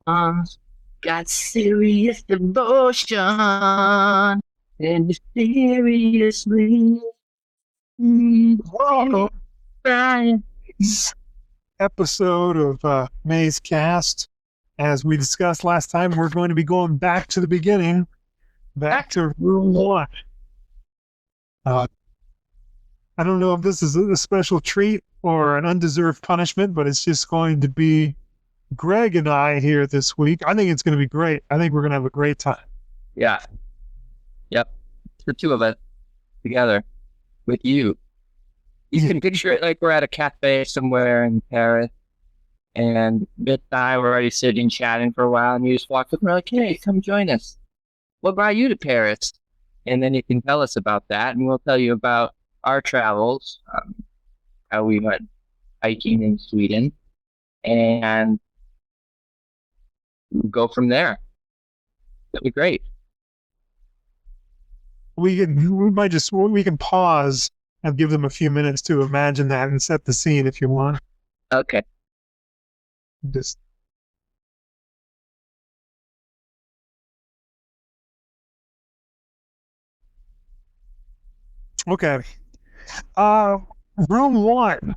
Uh, got serious devotion and seriously Welcome trying. episode of Mazecast. As we discussed last time, we're going to be going back to the beginning, back to room one. Uh, I don't know if this is a special treat or an undeserved punishment, but it's just going to be Greg and I here this week. I think it's going to be great. I think we're going to have a great time. Yeah. Yep. The two of us together with you. You can picture it like we're at a cafe somewhere in Paris, and Bit and I were already sitting chatting for a while, and you just walked up and we're like, hey, come join us. What brought you to Paris? And then you can tell us about that, and we'll tell you about our travels, how we went hiking in Sweden, and we'll go from there. That'd be great. We can pause and give them a few minutes to imagine that and set the scene if you want. Okay. Just okay. Uh, room one.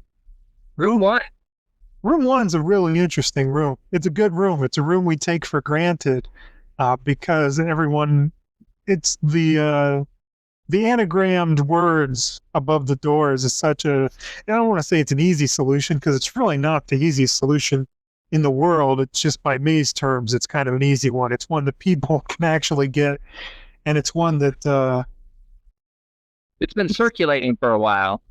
Room one. Room one's a really interesting room. It's a good room. It's a room we take for granted because everyone. It's the anagrammed words above the doors is such a. I don't want to say it's an easy solution because it's really not the easiest solution in the world. It's just by May's terms, it's kind of an easy one. It's one that people can actually get, and it's one that. It's been circulating for a while.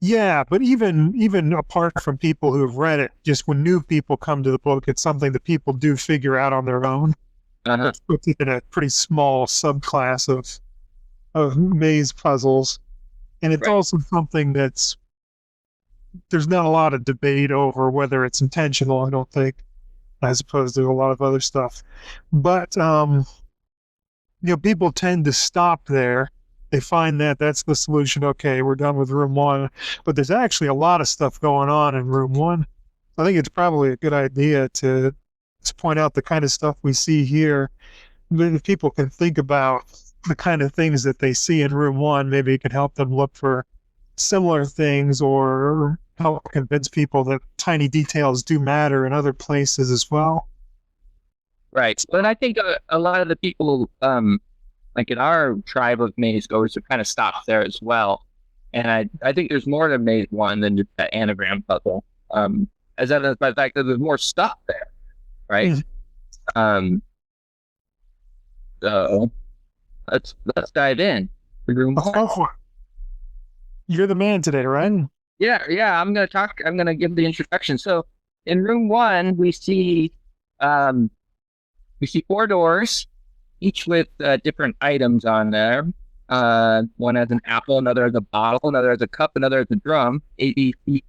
Yeah, but even apart from people who have read it, just when new people come to the book, it's something that people do figure out on their own. Uh-huh. It's in a pretty small subclass of maze puzzles, and it's Right. also something there's not a lot of debate over whether it's intentional. I don't think, as opposed to a lot of other stuff. But people tend to stop there. They find that that's the solution. Okay, we're done with room one, but there's actually a lot of stuff going on in room one. I think it's probably a good idea to point out the kind of stuff we see here. If people can think about the kind of things that they see in room one, maybe it can help them look for similar things or help convince people that tiny details do matter in other places as well. Right. But I think a lot of the people, like in our tribe of maze goers, have kind of stopped there as well. And I think there's more to maze one than just that anagram puzzle. As evidenced by the fact that there's more stuff there, right? Mm. So let's dive in. Room one. Oh, you're the man today, right? Yeah. I'm gonna give the introduction. So in room one, we see four doors, each with different items on there. One has an apple, another has a bottle, another has a cup, another has a drum. A, B, C,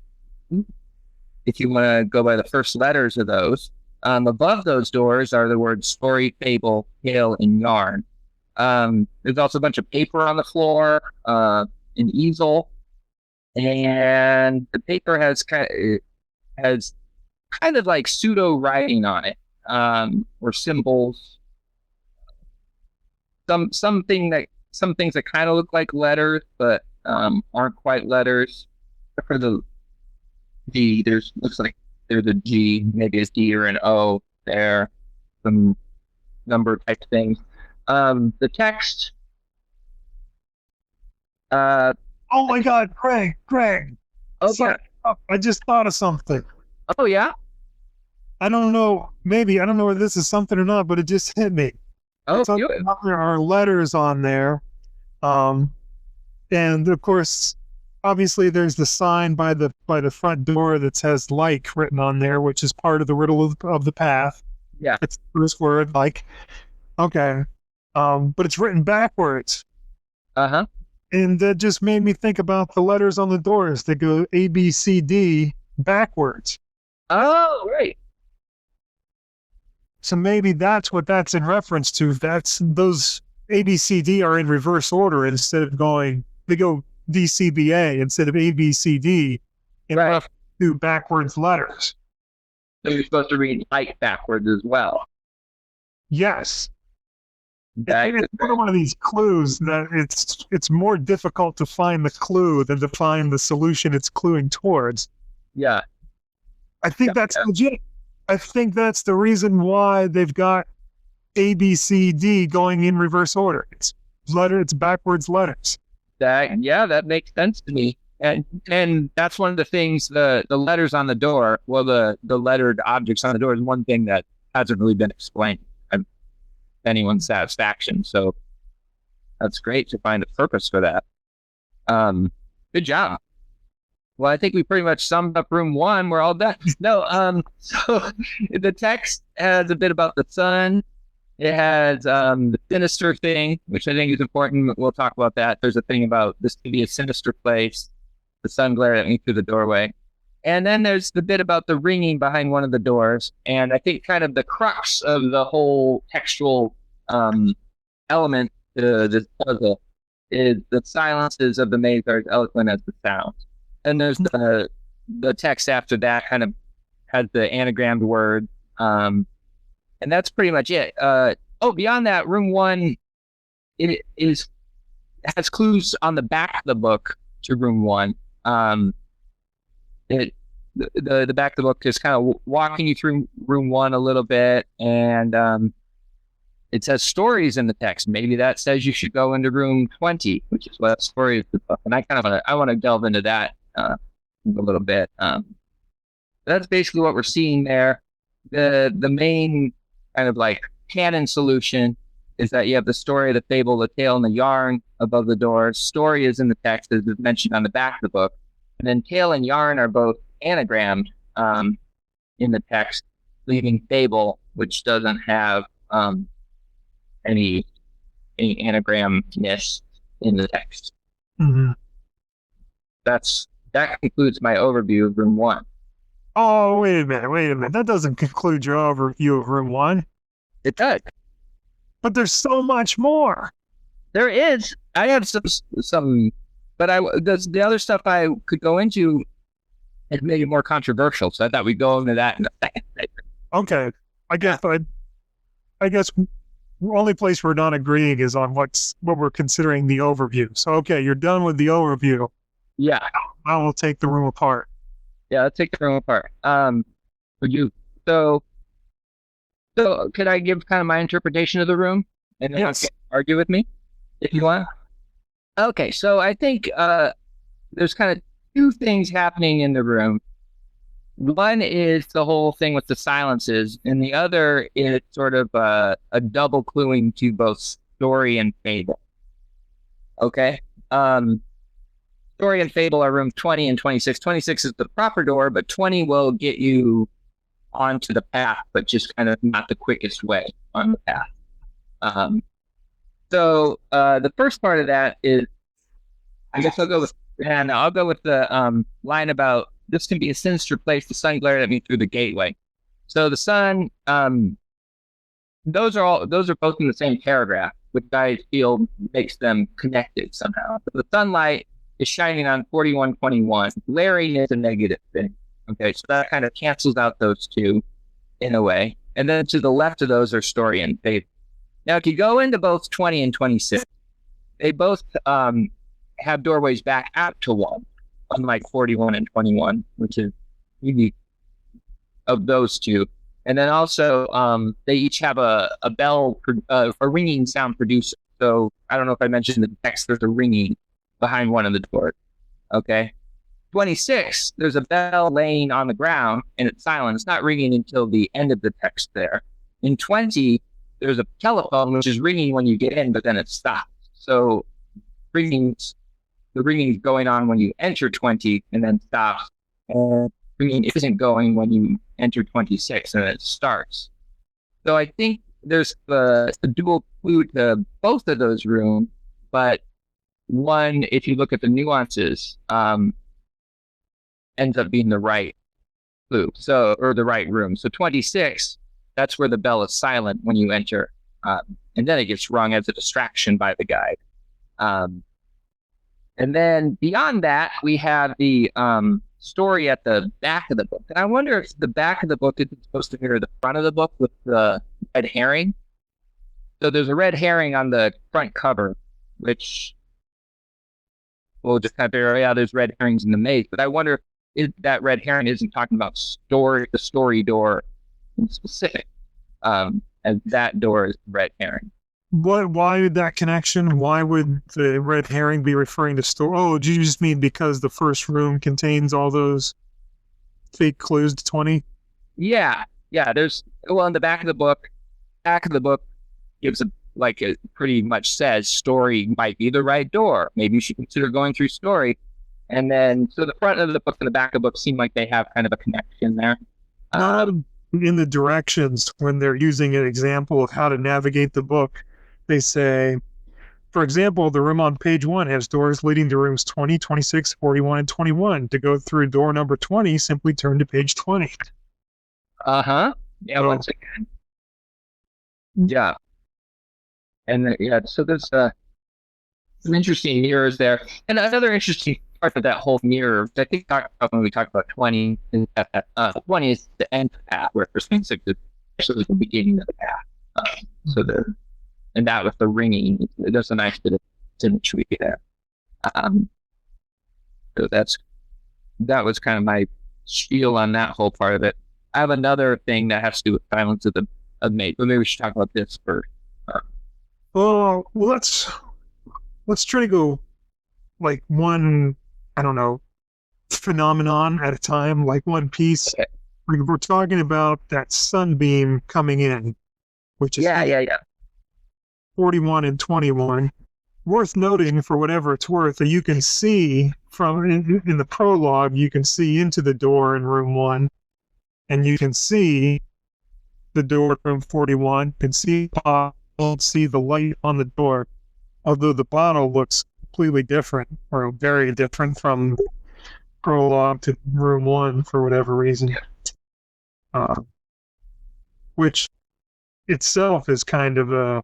if you want to go by the first letters of those. Above those doors are the words story, fable, tale, and yarn. There's also a bunch of paper on the floor, an easel, and the paper has kind of like pseudo writing on it, or symbols. Some things that kind of look like letters, but aren't quite letters. For the D, looks like there's a G, maybe a D or an O there, some number type things. The text. Oh my God, Greg. Oh yeah. I just thought of something. Oh yeah. I don't know whether this is something or not, but it just hit me. Oh, So there are letters on there. And of course, obviously there's the sign by the front door that says like written on there, which is part of the riddle of the path. Yeah. It's the first word, like. Okay. But it's written backwards. Uh-huh. And that just made me think about the letters on the doors that go A, B, C, D backwards. Oh, right. So maybe that's what that's in reference to. That's those A, B, C, D are in reverse order instead of they go D, C, B, A instead of A, B, C, D in Right. reference to backwards letters. So you're supposed to read light backwards as well. Yes. Okay. It's one of these clues that it's more difficult to find the clue than to find the solution it's cluing towards. Yeah. I think that's legit. I think that's the reason why they've got A, B, C, D going in reverse order. It's backwards letters. That makes sense to me. And that's one of the things, the letters on the door, well, the lettered objects on the door is one thing that hasn't really been explained to anyone's satisfaction. So that's great to find a purpose for that. Good job. Well, I think we pretty much summed up room 1. We're all done. No, so the text has a bit about the sun. It has the sinister thing, which I think is important. We'll talk about that. There's a thing about this to be a sinister place. The sun glared at me through the doorway. And then there's the bit about the ringing behind one of the doors. And I think kind of the crux of the whole textual element to this puzzle is the silences of the maze are as eloquent as the sounds. And there's the text after that kind of has the anagrammed word. And that's pretty much it. Beyond that, room 1 has clues on the back of the book to room 1. The back of the book is kind of walking you through room 1 a little bit, and it says stories in the text. Maybe that says you should go into room 20, which is what story is the book. And I want to delve into that a little bit. That's basically what we're seeing there. The main kind of like canon solution is that you have the story, the fable, the tale, and the yarn above the door. Story is in the text, as is mentioned on the back of the book. And then tale and yarn are both anagrammed in the text, leaving fable, which doesn't have any anagramness in the text. Mm-hmm. That concludes my overview of room 1. Oh, wait a minute. That doesn't conclude your overview of room 1. It does. But there's so much more. There is. I have some, but the other stuff I could go into is maybe more controversial. So I thought we'd go into that in a second. Okay. I guess the only place we're not agreeing is on what we're considering the overview. So, okay, you're done with the overview. Yeah. Now we'll take the room apart. Yeah, let's take the room apart. So could I give kind of my interpretation of the room? And then yes. Argue with me if you want. Okay, so I think there's kind of 2 things happening in the room. One is the whole thing with the silences, and the other is sort of a double cluing to both story and fable. Okay? Story and fable are room 20 and 26. 26 is the proper door, but 20 will get you onto the path, but just kind of not the quickest way on the path. So the first part of that is, I guess I'll go with the line about this can be a sinister place. The sun glared at me through the gateway. So the sun, those are both in the same paragraph, which I feel makes them connected somehow. So the sunlight is shining on 4121. Glaring is a negative thing. Okay, so that kind of cancels out those 2 in a way. And then to the left of those are story and fable. Now, if you go into both 20 and 26, they both have doorways back out to 1, unlike 41 and 21, which is unique of those 2. And then also, they each have a bell, a ringing sound producer. So I don't know if I mentioned in the text, there's a ringing behind one of the doors. Okay. 26, there's a bell laying on the ground and it's silent. It's not ringing until the end of the text there. In 20, there's a telephone which is ringing when you get in, but then it stops. So the ringing is going on when you enter 20 and then stops. And ringing isn't going when you enter 26 and it starts. So I think there's the dual clue to both of those rooms, but one, if you look at the nuances, ends up being the right clue, or the right room. So 26, that's where the bell is silent when you enter, and then it gets rung as a distraction by the guide. And then beyond that, we have the story at the back of the book. And I wonder if the back of the book isn't supposed to mirror the front of the book with the red herring. So there's a red herring on the front cover, which we'll just kind of figure out, yeah, there's red herrings in the maze. But I wonder if that red herring isn't talking about the story door in specific. And that door is red herring. Why that connection? Why would the red herring be referring to story? Oh, do you just mean because the first room contains all those fake clues to 20? Yeah. There's, in the back of the book gives it pretty much says story might be the right door. Maybe you should consider going through story. And then, so the front of the book and the back of the book seem like they have kind of a connection there. Not in the directions when they're using an example of how to navigate the book. They say, for example, the room on page 1 has doors leading to rooms 20, 26, 41, and 21. To go through door number 20, simply turn to page 20. Yeah, once again. Yeah. And so there's some interesting mirrors there. And another interesting part of that whole mirror, I think when we talked about 20, 20 is the end path, where 26 is actually the beginning of the path. And that was the ringing. There's a nice bit of symmetry there. So that was kind of my spiel on that whole part of it. I have another thing that has to do with Silence of the Maid, but maybe we should talk about this first. Well, let's try to go like one, I don't know, phenomenon at a time, like one piece. Okay. We're talking about that sunbeam coming in, which is 41 and 21. Worth noting, for whatever it's worth, that you can see from in the prologue, you can see into the door in room 1, and you can see the door in room 41. You can see the light on the door, although the bottle looks completely different, or very different from prologue to room 1 for whatever reason. Which itself is kind of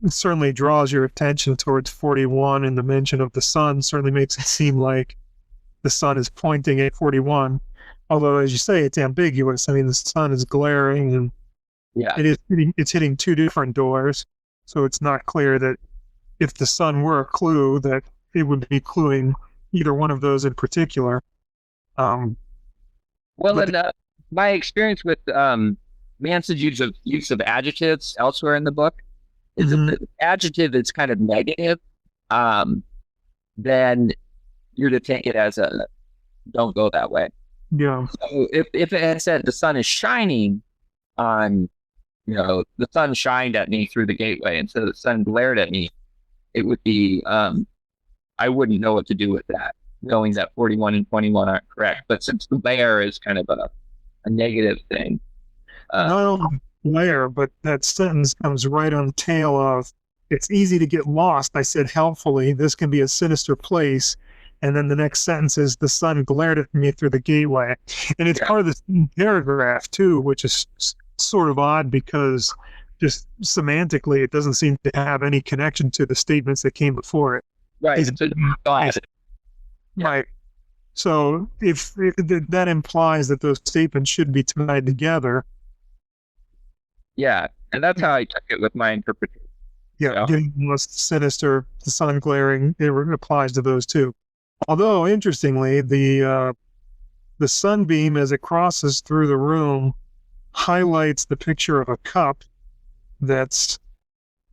it certainly draws your attention towards 41, and the mention of the sun certainly makes it seem like the sun is pointing at 41. Although, as you say, it's ambiguous. I mean, the sun is glaring, and it's hitting two different doors, so it's not clear that if the sun were a clue, that it would be cluing either one of those in particular. My experience with Manson's use of adjectives elsewhere in the book is if the adjective is kind of negative, then you're to take it as a don't go that way. Yeah. So if it had said the sun is shining on, the sun shined at me through the gateway instead of the sun glared at me, it would be, I wouldn't know what to do with that, knowing that 41 and 21 aren't correct. But since the glare is kind of a negative thing. Not only glare, but that sentence comes right on the tail of, it's easy to get lost. I said helpfully, this can be a sinister place. And then the next sentence is, the sun glared at me through the gateway. And it's part of this paragraph, too, which is sort of odd because just semantically, it doesn't seem to have any connection to the statements that came before it. Right. Right. So if that implies that those statements should be tied together. Yeah. And that's how I took it with my interpretation. Yeah. Getting less sinister, the sun glaring, it applies to those too. Although, interestingly, the sunbeam as it crosses through the room highlights the picture of a cup that's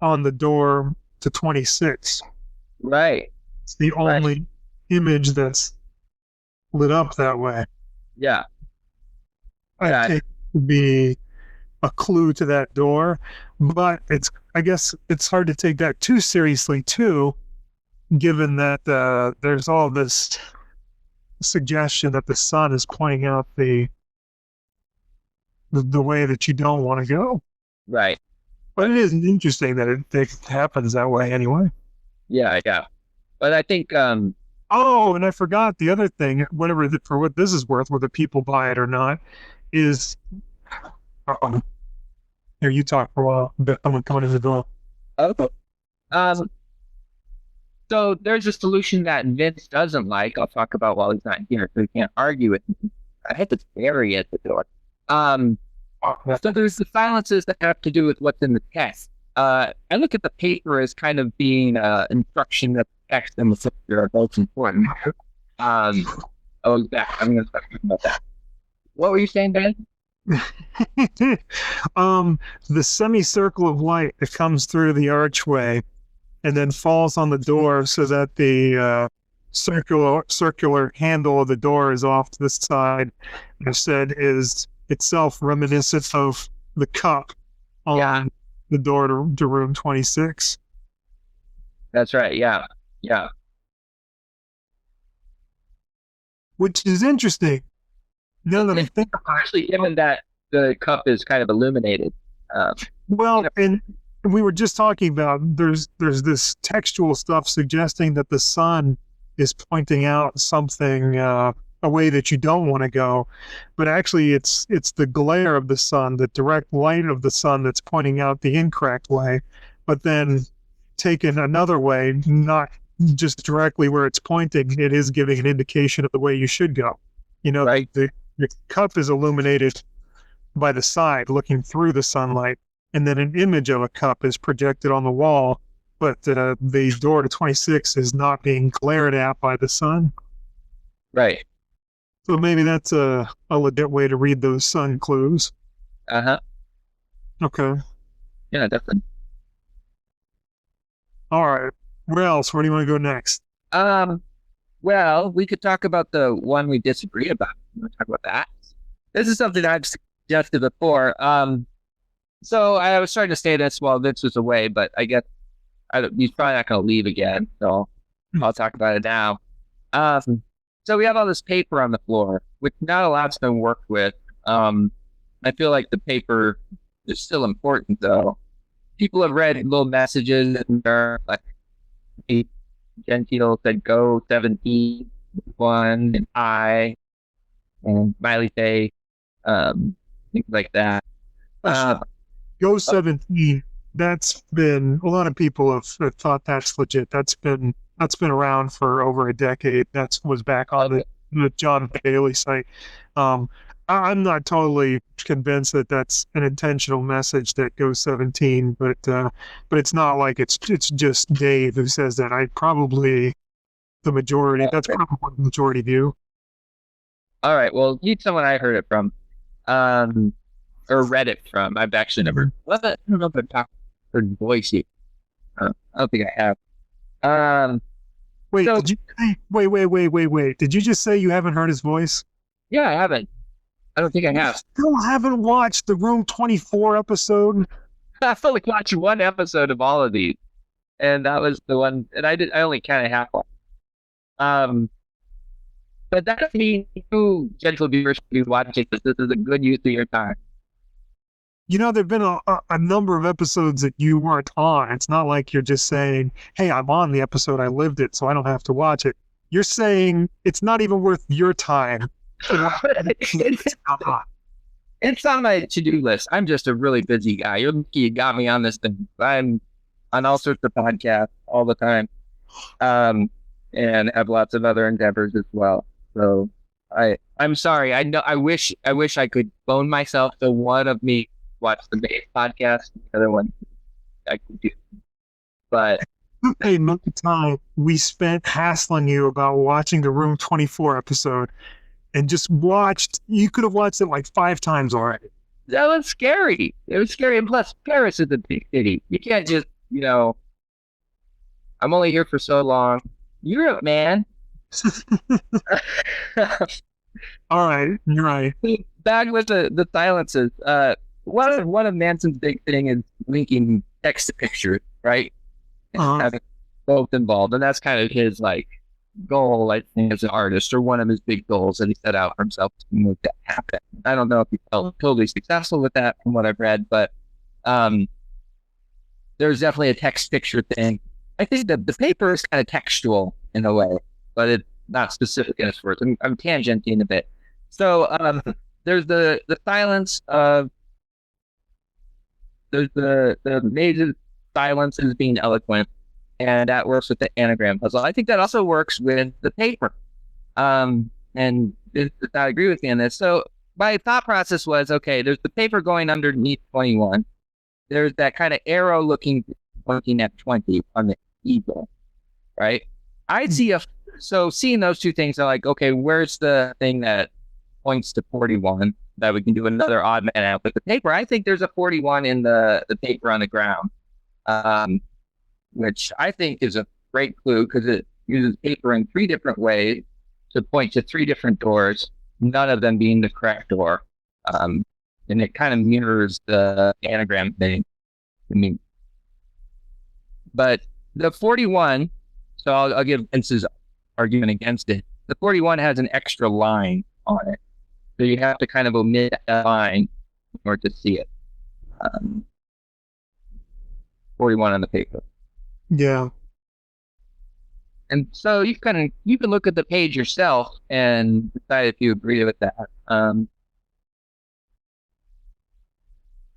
on the door to 26. Right. It's the only image that's lit up that way. Yeah. I think it would be a clue to that door, but I guess it's hard to take that too seriously too, given that there's all this suggestion that the sun is pointing out the way that you don't want to go. Right. But it is interesting that it happens that way anyway. Yeah. But I think... Oh, and I forgot the other thing, for what this is worth, whether people buy it or not, is... Here, you talk for a while. Someone coming in the door. Okay. So there's a solution that Vince doesn't like. I'll talk about while he's not here, so he can't argue with me. I had to bury at the door. Um, so there's the silences that have to do with what's in the text. I look at the paper as kind of being instruction that the text and the picture are both important. Um, I'm going to start talking about that. What were you saying, Ben? The semicircle of light that comes through the archway and then falls on the door so that the circular handle of the door is off to the side. I said is itself reminiscent of the cup on the door to room 26. That's right. Yeah. Yeah. Which is interesting. Now that I think, actually, given that the cup is kind of illuminated. and we were just talking about there's this textual stuff suggesting that the sun is pointing out something a way that you don't want to go, but actually it's the glare of the sun, the direct light of the sun that's pointing out the incorrect way, but then taken another way, not just directly where it's pointing, it is giving an indication of the way you should go. Right. The cup is illuminated by the side looking through the sunlight, and then an image of a cup is projected on the wall, but the door to 26 is not being glared at by the sun. Right. So maybe that's a legit way to read those sun clues. Uh-huh. Okay. Yeah, definitely. All right. Where else? Where do you want to go next? Well, we could talk about the one we disagree about. You want to talk about that? This is something I've suggested before. So I was trying to say this while Vince was away, but I guess he's probably not going to leave again, so I'll talk about it now. So we have all this paper on the floor, which not a lot's been worked with. I feel like the paper is still important, though. People have read little messages in there, like Gentile said, "Go 17, 1, and I," and Miley Bay, things like that. Go 17. That's been a lot of people have thought that's legit. That's been around for over a decade. That was back on the John Bailey site. I'm not totally convinced that that's an intentional message that goes 17, but it's not like it's just Dave who says that. That's probably the majority view. All right. Well, he's someone I heard it from, or read it from. I've actually never. I don't know if I've heard Boise. I don't think I have. Wait. Did you just say you haven't heard his voice? Yeah, I haven't. I don't think I have. Still haven't watched the Room 24 episode? I've only watched one episode of all of these, and that was the one. And I only kind of half watched. But that doesn't mean you, gentle viewers, should be watching this. This is a good use of your time. There've been a number of episodes that you weren't on. It's not like you're just saying, "Hey, I'm on the episode. I lived it, so I don't have to watch it." You're saying it's not even worth your time. It's on my to-do list. I'm just a really busy guy. You're lucky you got me on this thing. I'm on all sorts of podcasts all the time, and have lots of other endeavors as well. So I'm sorry. I know. I wish I could bone myself to one of me watch the main podcast, the other one I could do. But hey, look at time we spent hassling you about watching the Room 24 episode. And just you could have watched it like 5 times already. That was scary. It was scary. And plus, Paris is a big city. You can't just, I'm only here for so long. Europe, man. All right. You're right. Back with the silences. One of Manson's big thing is linking text to picture, right? And having both involved. And that's kind of his, goal, I think, as an artist, or one of his big goals that he set out for himself to make that happen. I don't know if he felt totally successful with that from what I've read, but there's definitely a text picture thing. I think the paper is kind of textual in a way, but it's not specific in its words. I'm tangenting a bit. So there's the silence of there's the major silence is being eloquent, and that works with the anagram puzzle. I think that also works with the paper. And I agree with you on this. So my thought process was, okay, there's the paper going underneath 21. There's that kind of arrow looking pointing at 20 on the eagle, right? I'd see so seeing those two things, I'm like, okay, where's the thing that points to 41 that we can do another odd man out with the paper? I think there's a 41 in the paper on the ground, which I think is a great clue because it uses paper in 3 different ways to point to 3 different doors, none of them being the correct door. And it kind of mirrors the anagram thing. I mean, but the 41, so I'll give Vince's argument against it. The 41 has an extra line on it. So you have to kind of omit that line in order to see it. 41 on the paper. Yeah. And so you can look at the page yourself and decide if you agree with that.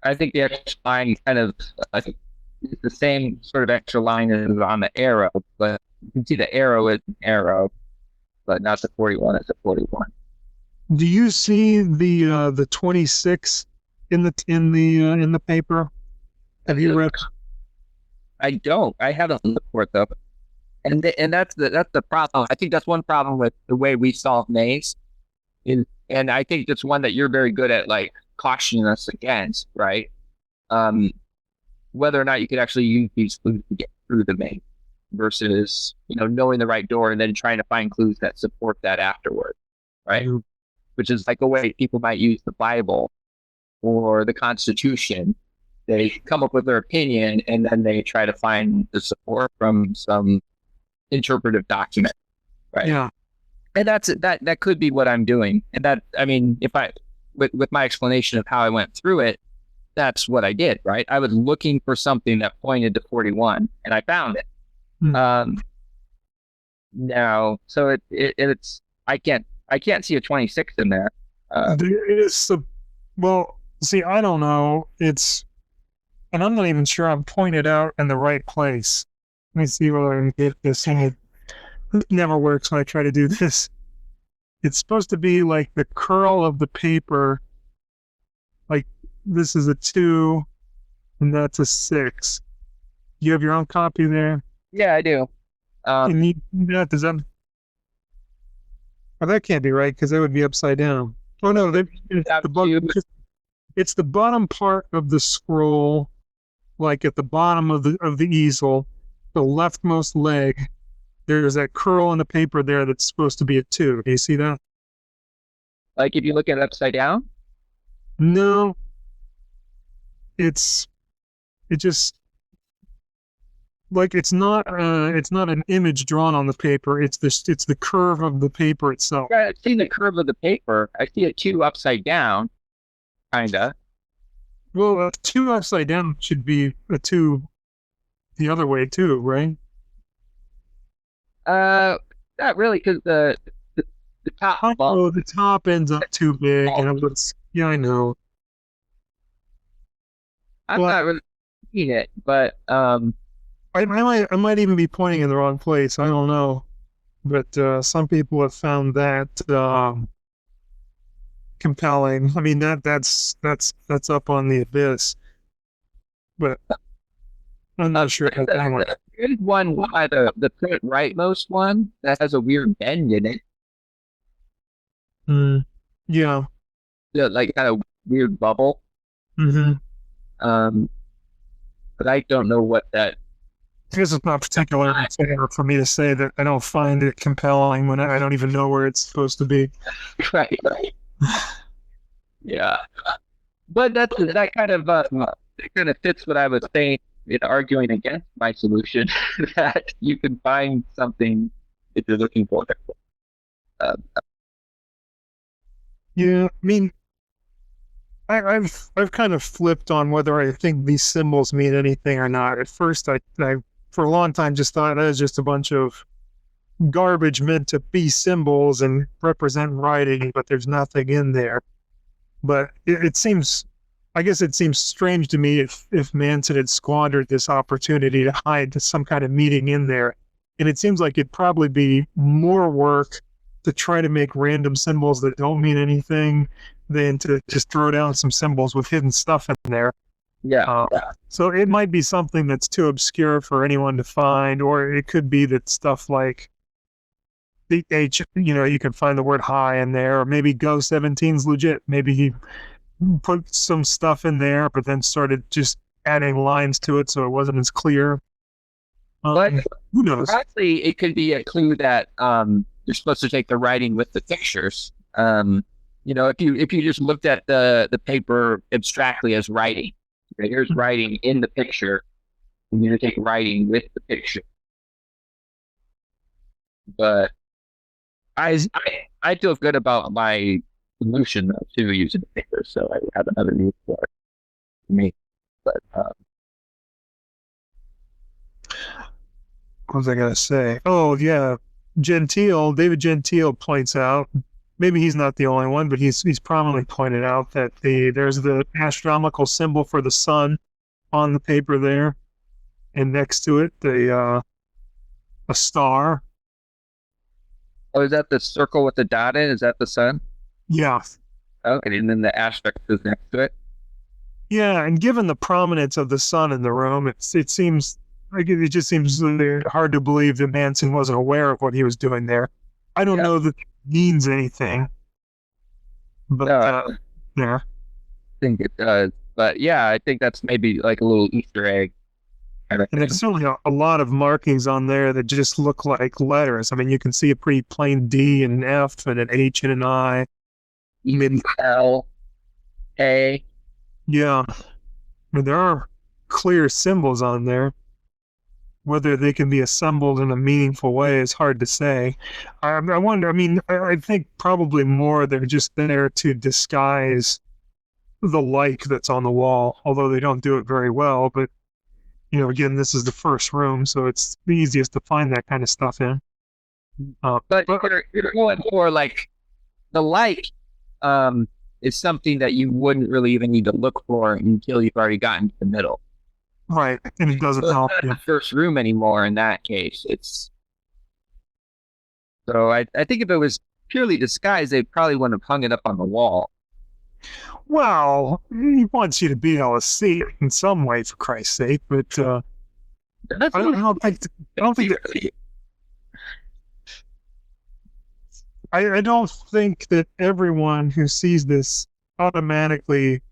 I think the extra line I think it's the same sort of extra line as on the arrow, but you can see the arrow is an arrow, but not the 41 as a 41. Do you see the 26 in the paper? Have you read? I don't. I haven't looked for it though, and that's the problem. I think that's one problem with the way we solve maze, and I think that's one that you're very good at, like cautioning us against, right? Whether or not you could actually use these clues to get through the maze versus knowing the right door and then trying to find clues that support that afterward, right? Mm-hmm. Which is like a way people might use the Bible or the Constitution. They come up with their opinion and then they try to find the support from some interpretive document, right? Yeah. And that could be what I'm doing. And that, I mean, if I, with my explanation of how I went through it, that's what I did, right? I was looking for something that pointed to 41 and I found it. Now, so it's, I can't see a 26 in there. Well, see, I don't know. And I'm not even sure I'm pointed out in the right place. Let me see whether I can get this. It never works when I try to do this. It's supposed to be like the curl of the paper. Like this is a 2 and that's a 6. You have your own copy there? Yeah, I do. Does that? Oh, that can't be right because that would be upside down. Oh no, it's the bottom part of the scroll, like at the bottom of the easel, the leftmost leg. There's that curl in the paper there that's supposed to be a 2. Do you see that? Like if you look at it upside down? No. It's just like it's not an image drawn on the paper. It's the curve of the paper itself. Right, I've seen the curve of the paper. I see a 2 upside down, kinda. Well, a 2 upside down should be a 2 the other way too, right? Not really, because the top. Oh, the top ends up too big, and yeah, I know. I'm not really seeing it, but I might even be pointing in the wrong place. I don't know, but some people have found that compelling. I mean that's up on the abyss, but I'm not sure. There's one by the rightmost one that has a weird bend in it. Yeah. Yeah, like kind of weird bubble. Mm-hmm. But I don't know what that. I guess it's not particularly fair for me to say that I don't find it compelling when I don't even know where it's supposed to be. Right. Yeah. But that kind of fits what I was saying in arguing against my solution, that you can find something if you're looking for it. Yeah, I mean, I've kind of flipped on whether I think these symbols mean anything or not. At first, I for a long time just thought that was just a bunch of garbage meant to be symbols and represent writing, but there's nothing in there. But it seems I guess it seems strange to me if Manson had squandered this opportunity to hide some kind of meeting in there. And it seems like it'd probably be more work to try to make random symbols that don't mean anything than to just throw down some symbols with hidden stuff in there. Yeah. So it might be something that's too obscure for anyone to find, or it could be that stuff like the H, you can find the word high in there, or maybe Go 17's legit. Maybe he put some stuff in there, but then started just adding lines to it so it wasn't as clear. But Who knows? actually, it could be a clue that you're supposed to take the writing with the pictures. If you just looked at the paper abstractly as writing, okay, here's writing in the picture, and you're gonna take writing with the picture. But I feel good about my solution to using the paper, so I have another use for me. But What was I going to say? Oh, yeah. David Gentile points out, maybe he's not the only one, but he's prominently pointed out that there's the astronomical symbol for the sun on the paper there, and next to it, a star. oh, is that the circle with the dot in? Is that the sun? Yeah. Okay, and then the asterisk is next to it. Yeah, and given the prominence of the sun in the room, it seems like it just seems hard to believe that Manson wasn't aware of what he was doing there. I don't know that it means anything, but yeah, I think it does. But yeah, I think that's maybe like a little Easter egg. and there's certainly a lot of markings on there that just look like letters. I mean, you can see a pretty plain D and an F and an H and an I. Even L, A. Yeah, I mean, there are clear symbols on there. Whether they can be assembled in a meaningful way is hard to say. I wonder, I think probably more they're just there to disguise the like that's on the wall, although they don't do it very well. But, again, this is the first room, so it's the easiest to find that kind of stuff in. But you're going for like the like is something that you wouldn't really even need to look for until you've already gotten to the middle. Right, and it doesn't help you. The first room anymore in that case. So I think if it was purely disguised, they probably wouldn't have hung it up on the wall. Well, he wants you to be able to see it in some way, for Christ's sake. But I don't think that everyone who sees this automatically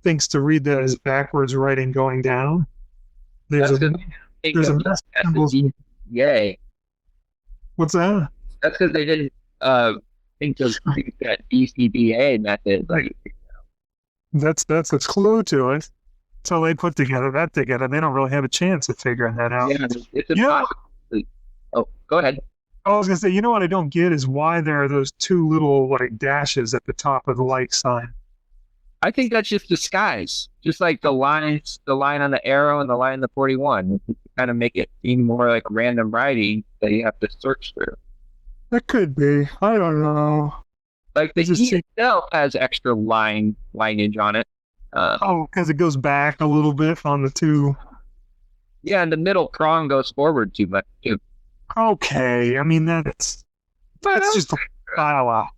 thinks to read that as backwards writing going down. There's a mess. Yay. What's that? That's because they didn't think of that DCBA method. Like that's a clue to it. So they put that together. They don't really have a chance of figuring that out. Yeah, it's impossible. Oh, go ahead. I was gonna say, what I don't get is why there are those two little like dashes at the top of the like sign. I think that's just disguise. Just like the line on the arrow and the line on the 41, to kind of make it seem more like random writing that you have to search through. That could be. I don't know. Like the E itself has extra lineage on it. Because it goes back a little bit on the two. Yeah, and the middle prong goes forward too much too. Okay, that's just a style out.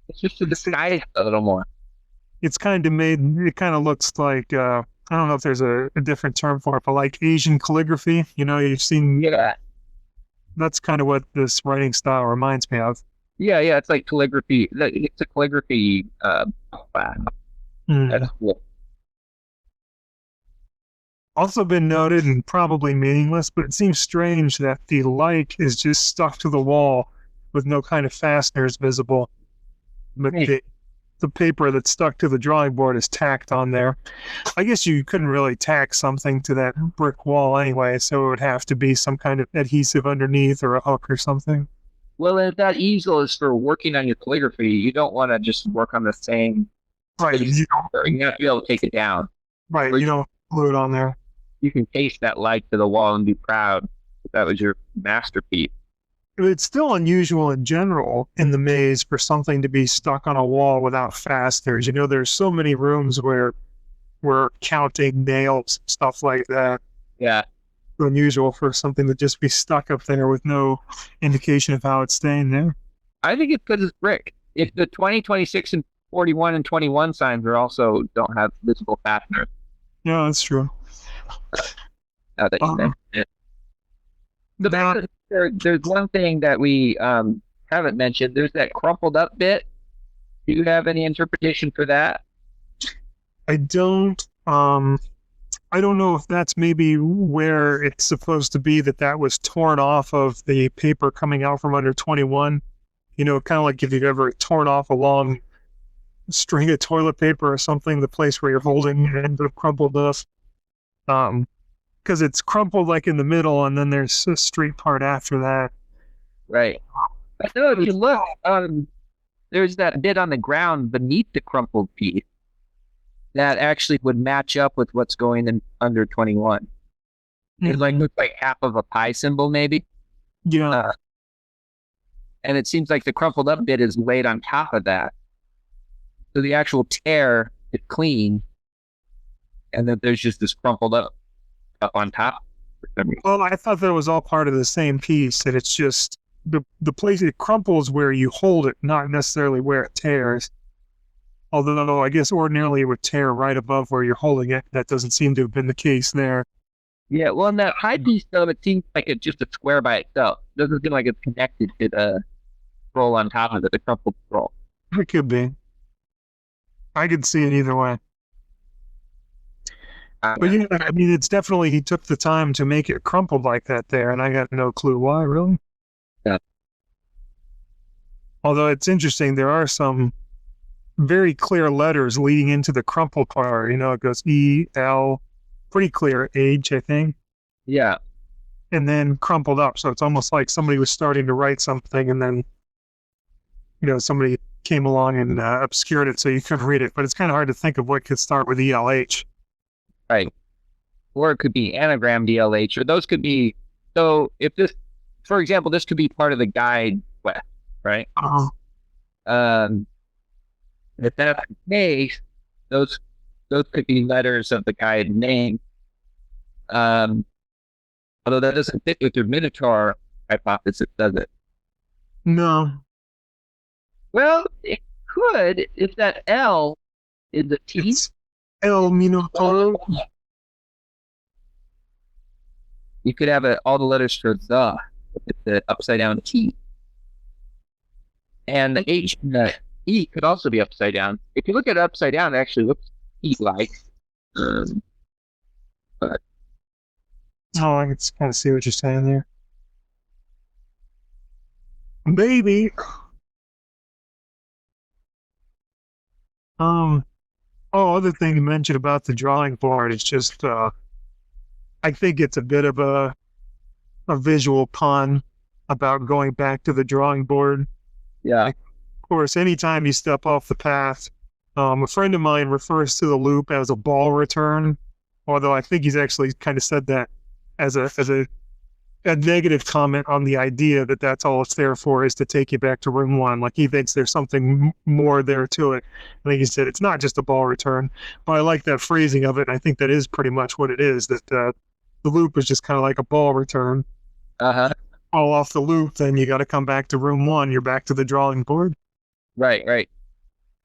It's just to disguise a little more. It's kind of it kind of looks like, I don't know if there's a different term for it, but like Asian calligraphy, you've seen. Yeah. That's kind of what this writing style reminds me of. Yeah, it's like calligraphy. It's a calligraphy. That's cool. Also been noted, and probably meaningless, but it seems strange that the like is just stuck to the wall with no kind of fasteners visible. But the paper that's stuck to the drawing board is tacked on there. I guess you couldn't really tack something to that brick wall anyway, so it would have to be some kind of adhesive underneath or a hook or something. Well, if that easel is for working on your calligraphy, you don't want to just work on the same. Right. You have to be able to take it down. Right. You don't glue it on there. You can paste that light to the wall and be proud that was your masterpiece. It's still unusual in general in the maze for something to be stuck on a wall without fasteners. There's so many rooms where we're counting nails, stuff like that. Yeah. It's unusual for something to just be stuck up there with no indication of how it's staying there. I think it's because it's brick. If the 20, 26, and 41 and 21 signs are also don't have visible fasteners. Yeah, that's true. Now that you mention it. There's one thing that we haven't mentioned. There's that crumpled up bit. Do you have any interpretation for that? I don't. I don't know if that's maybe where it's supposed to be that was torn off of the paper coming out from under 21. Kind of like if you've ever torn off a long string of toilet paper or something, the place where you're holding it ends up crumpled up. Because it's crumpled like in the middle, and then there's a straight part after that. Right. But no, if you look, there's that bit on the ground beneath the crumpled piece that actually would match up with what's going in under 21. It looks like half of a pi symbol, maybe. Yeah. And it seems like the crumpled up bit is laid on top of that. So the actual tear is clean, and then there's just this crumpled up on top. Well, I thought that was all part of the same piece, and it's just the place it crumples where you hold it, not necessarily where it tears. Although I guess ordinarily it would tear right above where you're holding it. That doesn't seem to have been the case there. Yeah, well, in that high piece, though, it seems like it's just a square by itself. It doesn't seem like it's connected to the roll on top of it, the crumpled roll. It could be. I could see it either way. But yeah, I mean, it's definitely, he took the time to make it crumpled like that there, and I got no clue why, really. Yeah. Although it's interesting, there are some very clear letters leading into the crumpled part. It goes E, L, pretty clear, H, I think. Yeah. And then crumpled up. So it's almost like somebody was starting to write something, and then, somebody came along and obscured it so you couldn't read it. But it's kind of hard to think of what could start with ELH. Right. Or it could be anagram DLH, or those could be, so if this, for example, this could be part of the guide quest, right? If that's the case, those could be letters of the guide name. Although that doesn't fit with your Minotaur hypothesis, does it? No. Well, it could if that L is a T. It's El Minotaur. You could have all the letters for the, if it's the upside down T. And the H and the E could also be upside down. If you look at it upside down, it actually looks E-like. But Oh, I can kind of see what you're saying there. Maybe. Other thing to mention about the drawing board is just, I think it's a bit of a visual pun about going back to the drawing board. yeah, Of course, anytime you step off the path, a friend of mine refers to the loop as a ball return, although I think he's actually kind of said that as a negative comment on the idea that that's all it's there for, is to take you back to room one. Like, he thinks there's something more there to it. I think he said it's not just a ball return, but I like that phrasing of it. And I think that is pretty much what it is, that the loop is just kind of like a ball return. All off the loop, then you got to come back to room one. You're back to the drawing board. Right.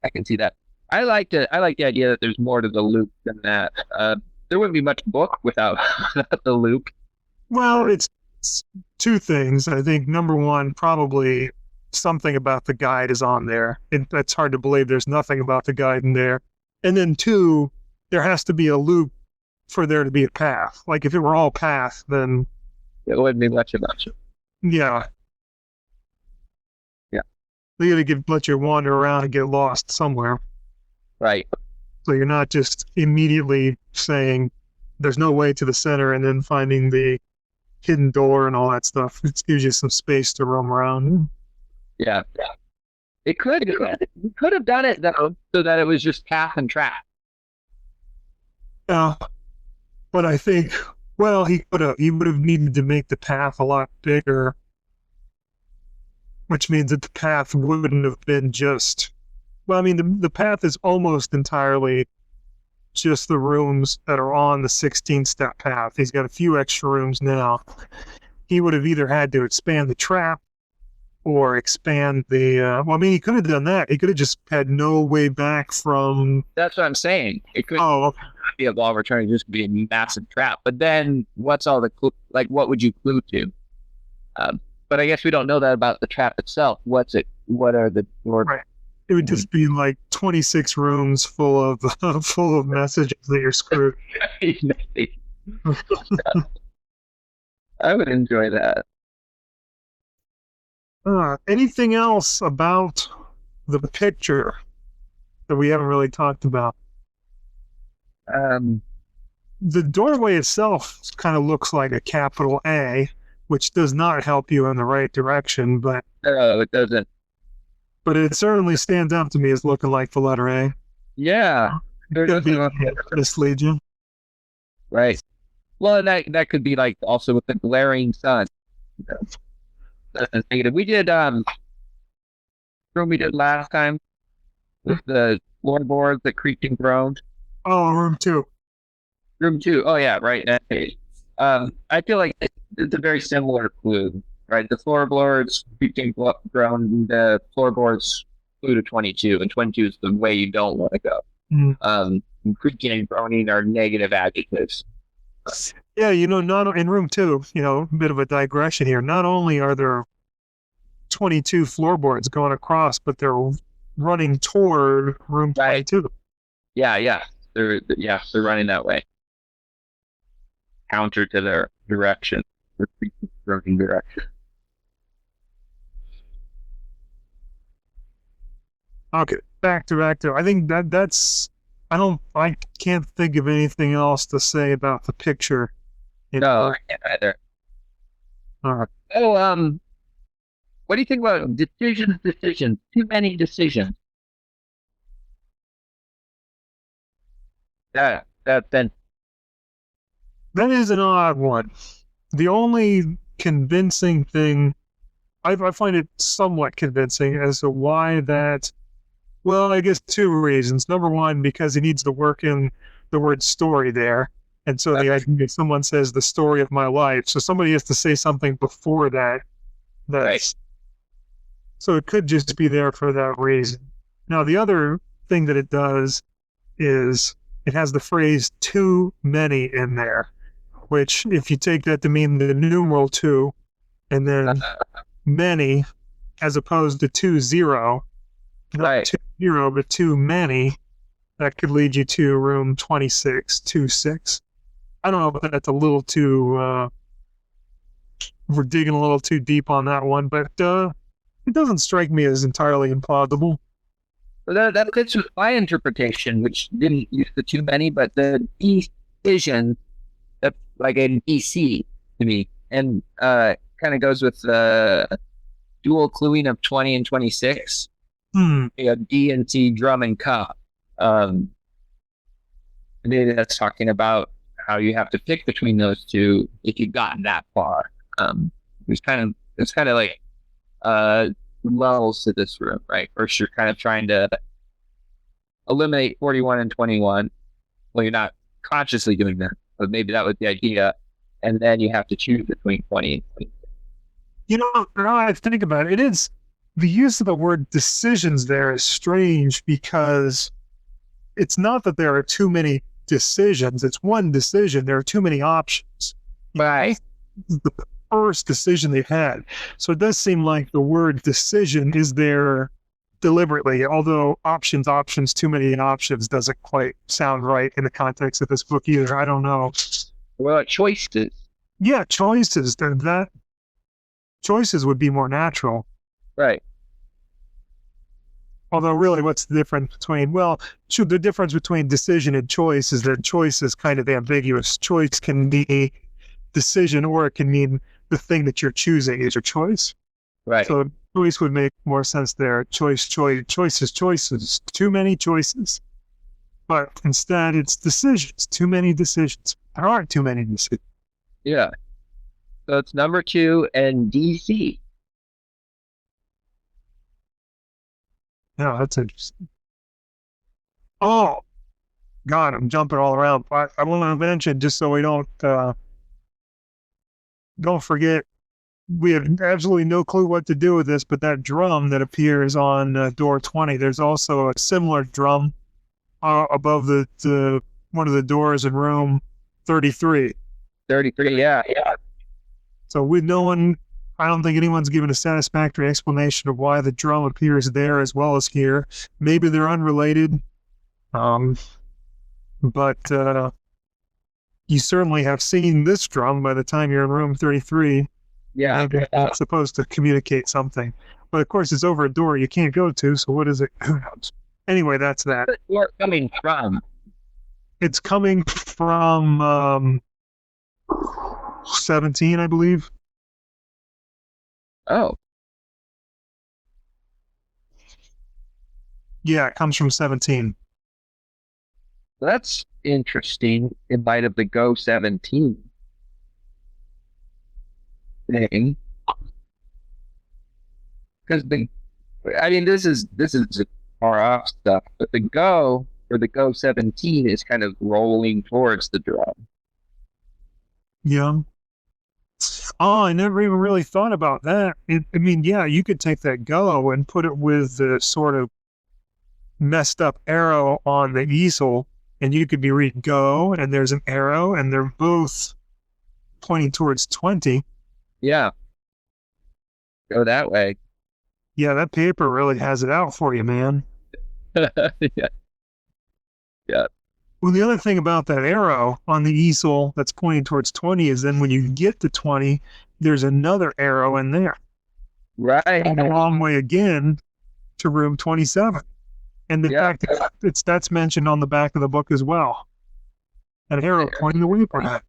I can see that. I like the idea that there's more to the loop than that. There wouldn't be much book without the loop. Well, it's two things. I think number one, probably something about the guide is on there. It's hard to believe there's nothing about the guide in there. And then two, there has to be a loop for there to be a path. Like, if it were all path, then It wouldn't be much of it. yeah. Yeah. You got to let you wander around and get lost somewhere. Right. So you're not just immediately saying there's no way to the center and then finding the hidden door and all that stuff. It gives you some space to roam around. Yeah. It could. We could have done it though, so that it was just path and track. Yeah. But I think, well, he would have needed to make the path a lot bigger. which means that the path wouldn't have been just. Well, I mean, the path is almost entirely just the rooms that are on the 16-step path. He's got a few extra rooms now. He would have either had to expand the trap or expand the. Well, I mean, he could have done that. He could have just had no way back from. That's what I'm saying. It could Oh, be a law of return, just be a massive trap. But then, what's all the like? What would you clue to? But I guess we don't know that about the trap itself. What's it? What are the? Right. It would just be like 26 rooms full of messages that you're screwed. I would enjoy that. Anything else about the picture that we haven't really talked about? The doorway itself kind of looks like a capital A, which does not help you in the right direction, but No, it doesn't. But it certainly stands out to me as looking like the letter A. Yeah, mislead you. Right. Well, and that could be like also with the glaring sun. That's negative. We did room we did last time with the floorboards that creaked and groaned. Oh, room 2. Room 2. Oh yeah, right. That page. I feel like it's a very similar clue, right? The floorboards creaked and groaned. The floorboards flew to 22, and 22 is the way you don't want to go. Creaking and groaning are negative adjectives. Yeah, not in room 2, a bit of a digression here. Not only are there 22 floorboards going across, but they're running toward room 22. Yeah. They're running that way. Counter to their direction. Running direction. Okay, back to. I think that's. I can't think of anything else to say about the picture. No, I can't either. All right. Oh, what do you think about decisions? Too many decisions. That is an odd one. The only convincing thing, I find it somewhat convincing as to why that. Well, I guess 2 reasons. Number one, because he needs to work in the word story there. And so the idea if someone says the story of my life, so somebody has to say something before that. Right. So it could just be there for that reason. Now, the other thing that it does is it has the phrase too many in there, which if you take that to mean the numeral 2 and then many as opposed to 20, not 20, but too many, that could lead you to room 2626. I don't know if that's a little too, we're digging a little too deep on that one, but it doesn't strike me as entirely implausible. Well, that fits with my interpretation, which didn't use the too many, but the decision, that's like an EC to me, and kind of goes with the dual cluing of 20 and 26. D and C drum and cup. Maybe that's talking about how you have to pick between those two if you've gotten that far. It's kind of like levels to this room, right? First, you're kind of trying to eliminate 41 and 21. Well, you're not consciously doing that, but maybe that was the idea. And then you have to choose between 20 and 20. Now I think about it, it is the use of the word decisions there is strange because it's not that there are too many decisions. It's one decision. There are too many options. Right. The first decision they had. So it does seem like the word decision is there deliberately, although options, too many options doesn't quite sound right in the context of this book either. I don't know. Well, choices. Yeah, choices. Choices would be more natural. Right. Although really what's the difference between, the difference between decision and choice is that choice is kind of ambiguous. Choice can be decision or it can mean the thing that you're choosing is your choice. Right. So choice would make more sense there. Choices. Too many choices. But instead it's decisions. Too many decisions. There aren't too many decisions. Yeah. So it's number 2 and DC. Yeah, that's interesting. Oh, God, I'm jumping all around. I want to mention, just so we don't forget, we have absolutely no clue what to do with this, but that drum that appears on door 20, there's also a similar drum above the one of the doors in room 33. 33, yeah. So no one, I don't think anyone's given a satisfactory explanation of why the drum appears there as well as here. Maybe they're unrelated, but you certainly have seen this drum by the time you're in room 33. Yeah. Maybe it's supposed to communicate something. But of course, it's over a door you can't go to, so what is it? Who knows? Anyway, that's that. Where's it coming from? It's coming from 17, I believe. Oh, Yeah, it comes from 17. that's interesting in light of the Go 17 thing. Because this is far off stuff, but the Go or the Go 17 is kind of rolling towards the drum. Yeah. Oh, I never even really thought about that. Yeah, you could take that Go and put it with the sort of messed up arrow on the easel, and you could be reading Go, and there's an arrow, and they're both pointing towards 20. Yeah. Go that way. Yeah, that paper really has it out for you, man. Yeah. Yeah. Well, the other thing about that arrow on the easel that's pointing towards 20 is then when you get to 20, there's another arrow in there. Right. And a long way again to room 27. And in fact, that's mentioned on the back of the book as well. An arrow pointing away from that.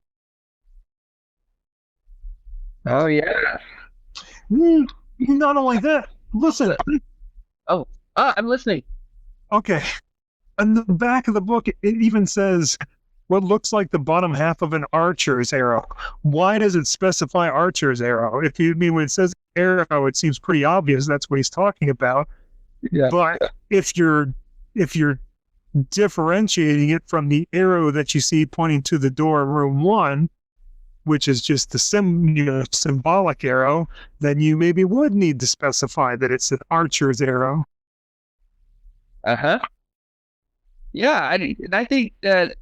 Oh, yeah. Not only that, listen. I'm listening. Okay. On the back of the book, it even says what looks like the bottom half of an archer's arrow. Why does it specify archer's arrow? When it says arrow, it seems pretty obvious that's what he's talking about. Yeah. But if you're differentiating it from the arrow that you see pointing to the door in room 1, which is just the symbolic arrow, then you maybe would need to specify that it's an archer's arrow. Uh-huh. Yeah, I think that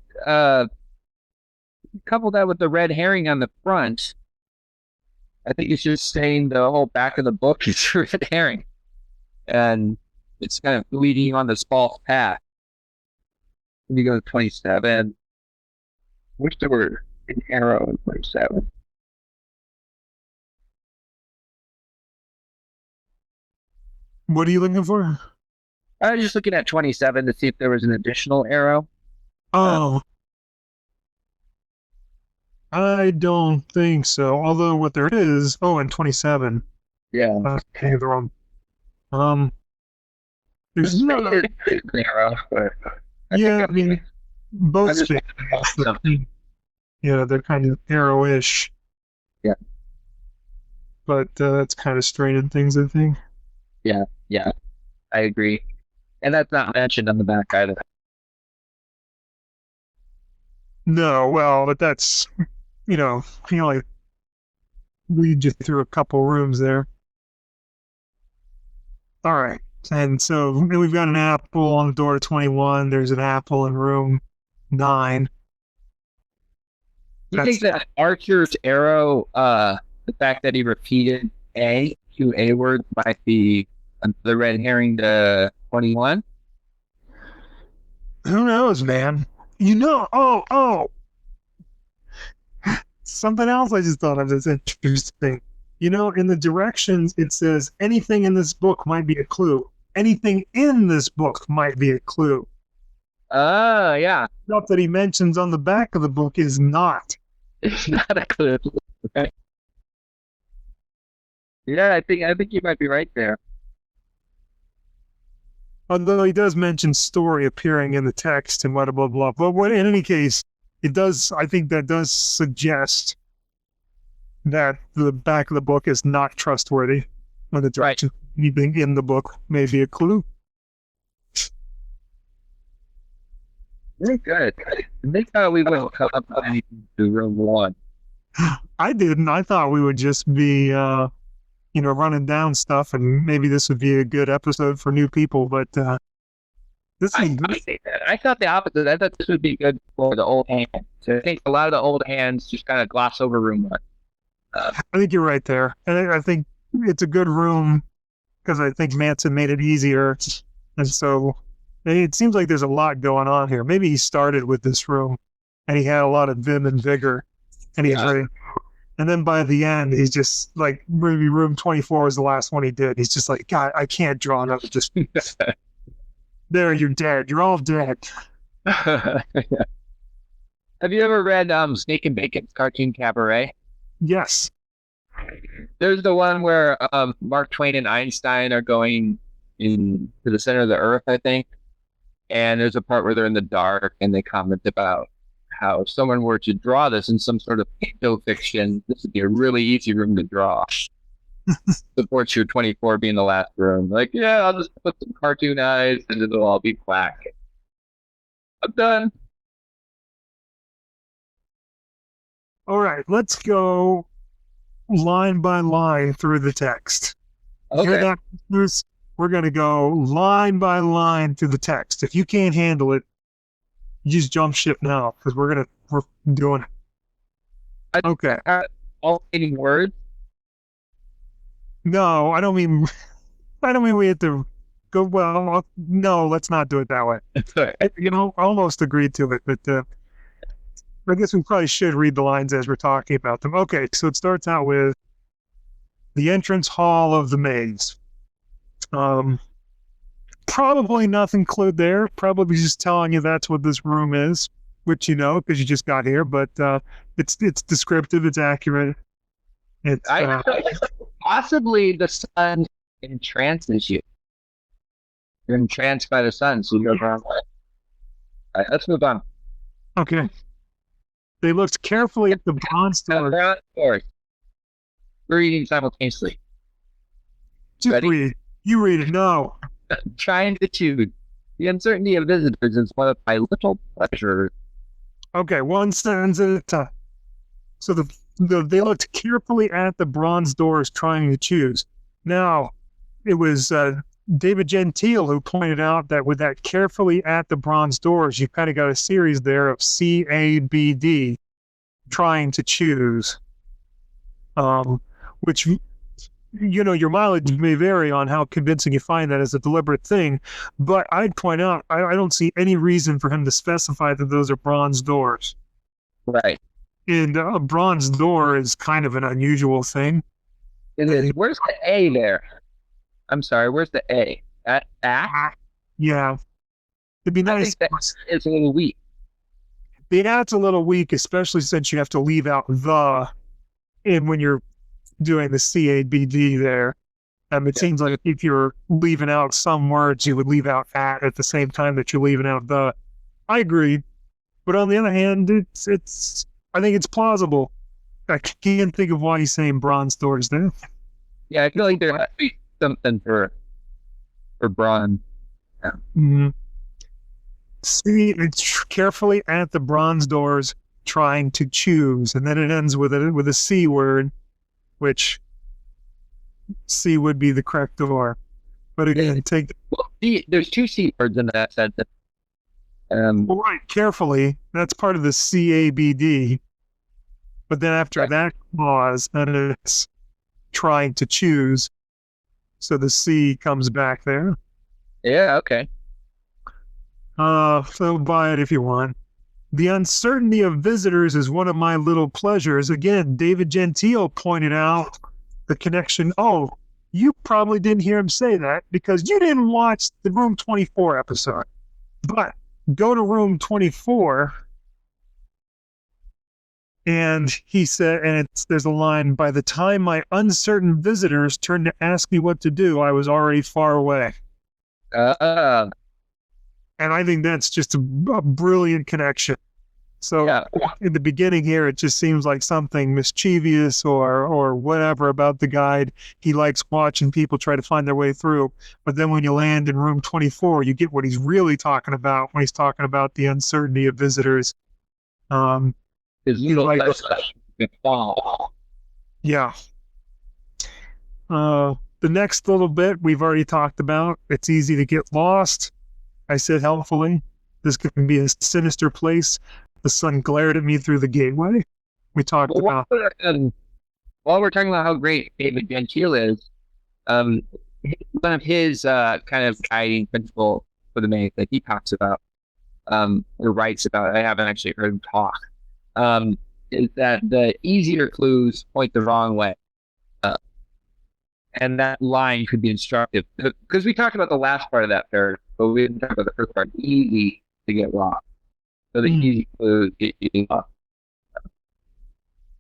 couple that with the red herring on the front, I think it's just saying the whole back of the book is a red herring. And it's kind of leading on this false path. When you go to 27, wish there were an arrow in 27. What are you looking for? I was just looking at 27 to see if there was an additional arrow. Oh. I don't think so. Although what there is, and 27. Yeah. Okay, the wrong. There's no arrow, but yeah, both spaces. Yeah, they're kind of arrow-ish. Yeah. But that's kind of straining things, I think. Yeah, I agree. And that's not mentioned on the back either. No, well, but that's, he only lead you through a couple rooms there. All right. And so we've got an apple on the door to 21. There's an apple in room 9. You think that Archer's arrow, the fact that he repeated two A words might be the red herring to 21? Who knows, man? Something else I just thought of that's interesting. In the directions, it says anything in this book might be a clue. Anything in this book might be a clue. Yeah. Stuff that he mentions on the back of the book is not. It's not a clue. Right? Yeah, I think you might be right there. Although he does mention story appearing in the text and blah, blah, blah. But in any case, I think that does suggest that the back of the book is not trustworthy. Or the direction anything in the book may be a clue. Very good. They thought we wouldn't come up with anything to room one. I didn't. I thought we would just be, running down stuff, and maybe this would be a good episode for new people. But this is I thought the opposite. I thought this would be good for the old hands. So I think a lot of the old hands just kind of gloss over room one. I think you're right there, and I think it's a good room because I think Manson made it easier, and so it seems like there's a lot going on here. Maybe he started with this room, and he had a lot of vim and vigor, and he's ready. And then by the end, he's just like, maybe room 24 was the last one he did. He's just like, God, I can't draw another. Just there, you're dead. You're all dead. Yeah. Have you ever read Snake and Bacon's Cartoon Cabaret? Yes. There's the one where Mark Twain and Einstein are going to the center of the earth, I think. And there's a part where they're in the dark and they comment about how if someone were to draw this in some sort of picto fiction, this would be a really easy room to draw. Supports your 24 being the last room. Like, yeah, I'll just put some cartoon eyes and it'll all be black. I'm done. All right, let's go line by line through the text. Okay. Hear that, Bruce? We're going to go line by line through the text. If you can't handle it, you just jump ship now because we're doing it. Okay. All 80 words? No, I don't mean we have to go. Well, no, let's not do it that way. Sorry. I almost agreed to it, but I guess we probably should read the lines as we're talking about them. Okay, so it starts out with the entrance hall of the maze. Probably nothing clued there. Probably just telling you that's what this room is, which you know because you just got here. But it's descriptive. It's accurate. It's possibly the sun entrances you. You're entranced by the sun, so you go down. All right, let's move on. Okay. They looked carefully at the bronze doors. We're reading simultaneously. Just Ready? read. You read it. No. Trying to choose. The uncertainty of visitors is one of my little pleasures. Okay, one sentence at a time. So they looked carefully at the bronze doors trying to choose. Now, it was David Gentile who pointed out that with that carefully at the bronze doors, you kind of got a series there of CABD, trying to choose, which, your mileage may vary on how convincing you find that as a deliberate thing, but I'd point out, I don't see any reason for him to specify that those are bronze doors. Right. And a bronze door is kind of an unusual thing. It is. Where's the A there? I'm sorry, where's the A? At? Yeah. It'd be nice. I think it's a little weak. The at's a little weak, especially since you have to leave out the and when you're doing the CABD there. It seems like if you're leaving out some words, you would leave out at the same time that you're leaving out the. I agree. But on the other hand, I think it's plausible. I can't think of why he's saying bronze doors there. Yeah, I feel like there has to be something for bronze. Yeah. Mm-hmm. See, it's carefully at the bronze doors trying to choose, and then it ends with a C word, which C would be the correct door. But again, there's two C words in that sentence. Right, carefully. That's part of the CABD. But then after that clause, then it's trying to choose. So the C comes back there. Yeah, okay. So buy it if you want. The uncertainty of visitors is one of my little pleasures. Again, David Gentile pointed out the connection. Oh, you probably didn't hear him say that because you didn't watch the Room 24 episode. But go to Room 24, and he said, and there's a line, by the time my uncertain visitors turned to ask me what to do, I was already far away. And I think that's just a brilliant connection. So Yeah. in the beginning here, it just seems like something mischievous or whatever about the guide. He likes watching people try to find their way through. But then when you land in room 24, you get what he's really talking about when he's talking about the uncertainty of visitors. His He's little like, fall. yeah. The next little bit we've already talked about. It's easy to get lost. I said helpfully. This can be a sinister place. The sun glared at me through the gateway. We talked about. While we're talking about how great David Gentile is, one of his kind of guiding principles for the maze that he talks about, or writes about, I haven't actually heard him talk, is that the easier clues point the wrong way. And that line could be instructive. Because we talked about the last part of that third, but we didn't talk about the first part. Easy to get lost. So the easy clues get you lost.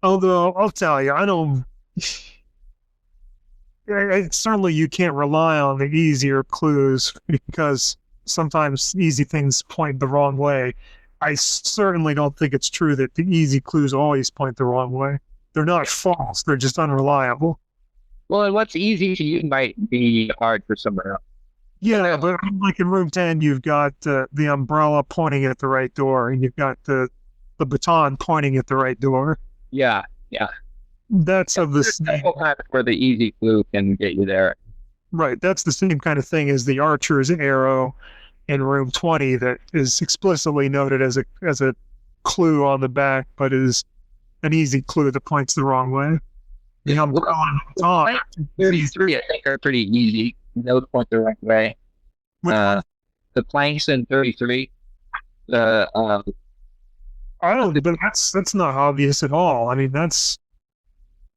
Although, I'll tell you, I don't. Certainly, you can't rely on the easier clues because sometimes easy things point the wrong way. I certainly don't think it's true that the easy clues always point the wrong way. They're not false, they're just unreliable. Well, and what's easy to you might be hard for someone else. Yeah, but like in room 10, you've got the umbrella pointing at the right door, and you've got the baton pointing at the right door. Yeah. That's of the same. Where the easy clue can get you there. Right, that's the same kind of thing as the archer's arrow in room 20 that is explicitly noted as a clue on the back, but is an easy clue that points the wrong way. The umbrella and the baton. 33, I think, are pretty easy. Those point the right way. The planks in 33. I don't, but that's not obvious at all. I mean, that's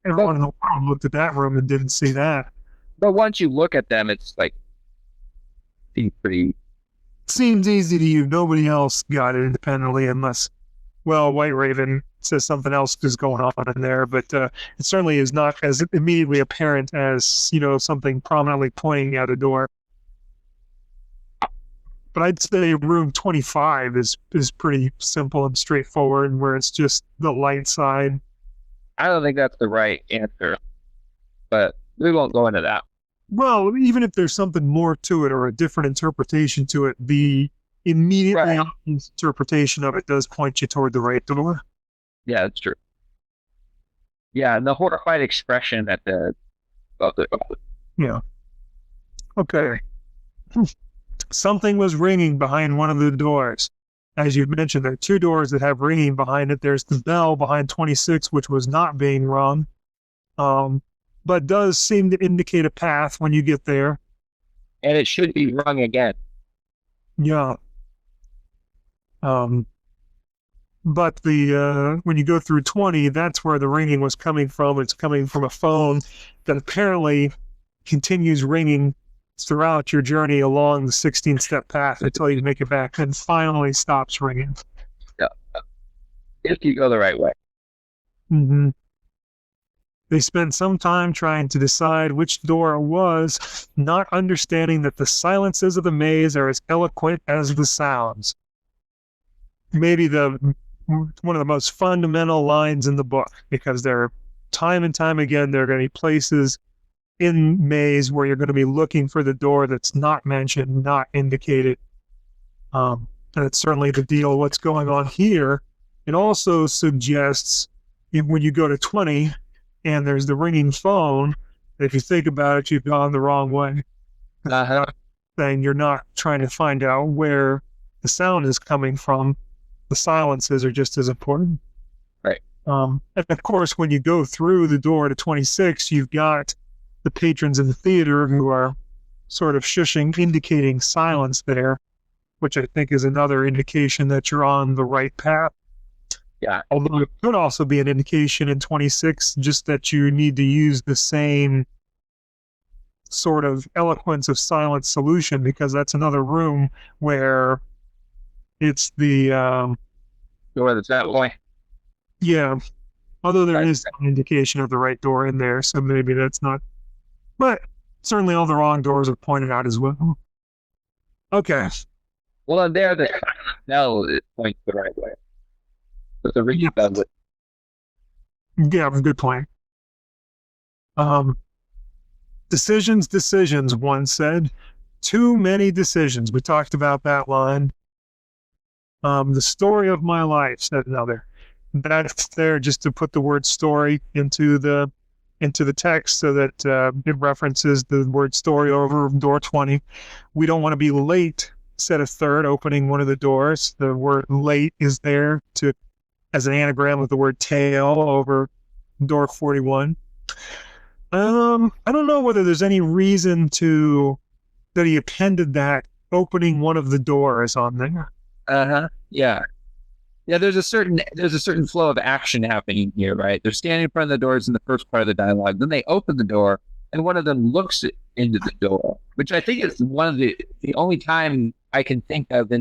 everyone in the world looked at that room and didn't see that. But once you look at them, it's like pretty. Seems easy to you. Nobody else got it independently, unless, well, White Raven says something else is going on in there. But it certainly is not as immediately apparent as something prominently pointing out a door. But I'd say room 25 is pretty simple and straightforward, where it's just the light side. I don't think that's the right answer, but we won't go into that. Well, even if there's something more to it or a different interpretation to it, the immediately obvious interpretation of it does point you toward the right door. Yeah, that's true. Yeah, and the horrified expression at the. Yeah. Okay. Something was ringing behind one of the doors. As you've mentioned, there are two doors that have ringing behind it. There's the bell behind 26, which was not being rung, but does seem to indicate a path when you get there. And it should be rung again. Yeah. But the when you go through 20, that's where the ringing was coming from. It's coming from a phone that apparently continues ringing throughout your journey along the 16-step path until you make it back and finally stops ringing. Yeah. If you go the right way. Mm-hmm. They spent some time trying to decide which door it was, not understanding that the silences of the maze are as eloquent as the sounds. Maybe one of the most fundamental lines in the book, because there, time and time again, there are going to be places in maze where you're going to be looking for the door that's not mentioned, not indicated. And it's certainly the deal what's going on here. It also suggests when you go to 20 and there's the ringing phone, if you think about it, you've gone the wrong way. Saying you're not trying to find out where the sound is coming from. The silences are just as important. Right. And of course, when you go through the door to 26, you've got the patrons of the theater who are sort of shushing, indicating silence there, which I think is another indication that you're on the right path. Yeah. Although it could also be an indication in 26, just that you need to use the same sort of eloquence of silence solution, because that's another room where it's the door that's that way. Yeah. Although there is an indication of the right door in there, so maybe that's not. But certainly all the wrong doors are pointed out as well. Okay. Well, there the bell points the right way. But the reading of it. Yeah, good point. Decisions, one said. Too many decisions. We talked about that line. The story of my life, said another. That's there just to put the word story into the text so that it references the word story over door 20. We don't want to be late, said a third, opening one of the doors. The word late is there to as an anagram of the word tail over door 41. I don't know whether there's any reason that he appended that opening one of the doors on there. Yeah. Yeah, there's a certain flow of action happening here, right? They're standing in front of the doors in the first part of the dialogue. Then they open the door, and one of them looks into the door, which I think is one of the only time I can think of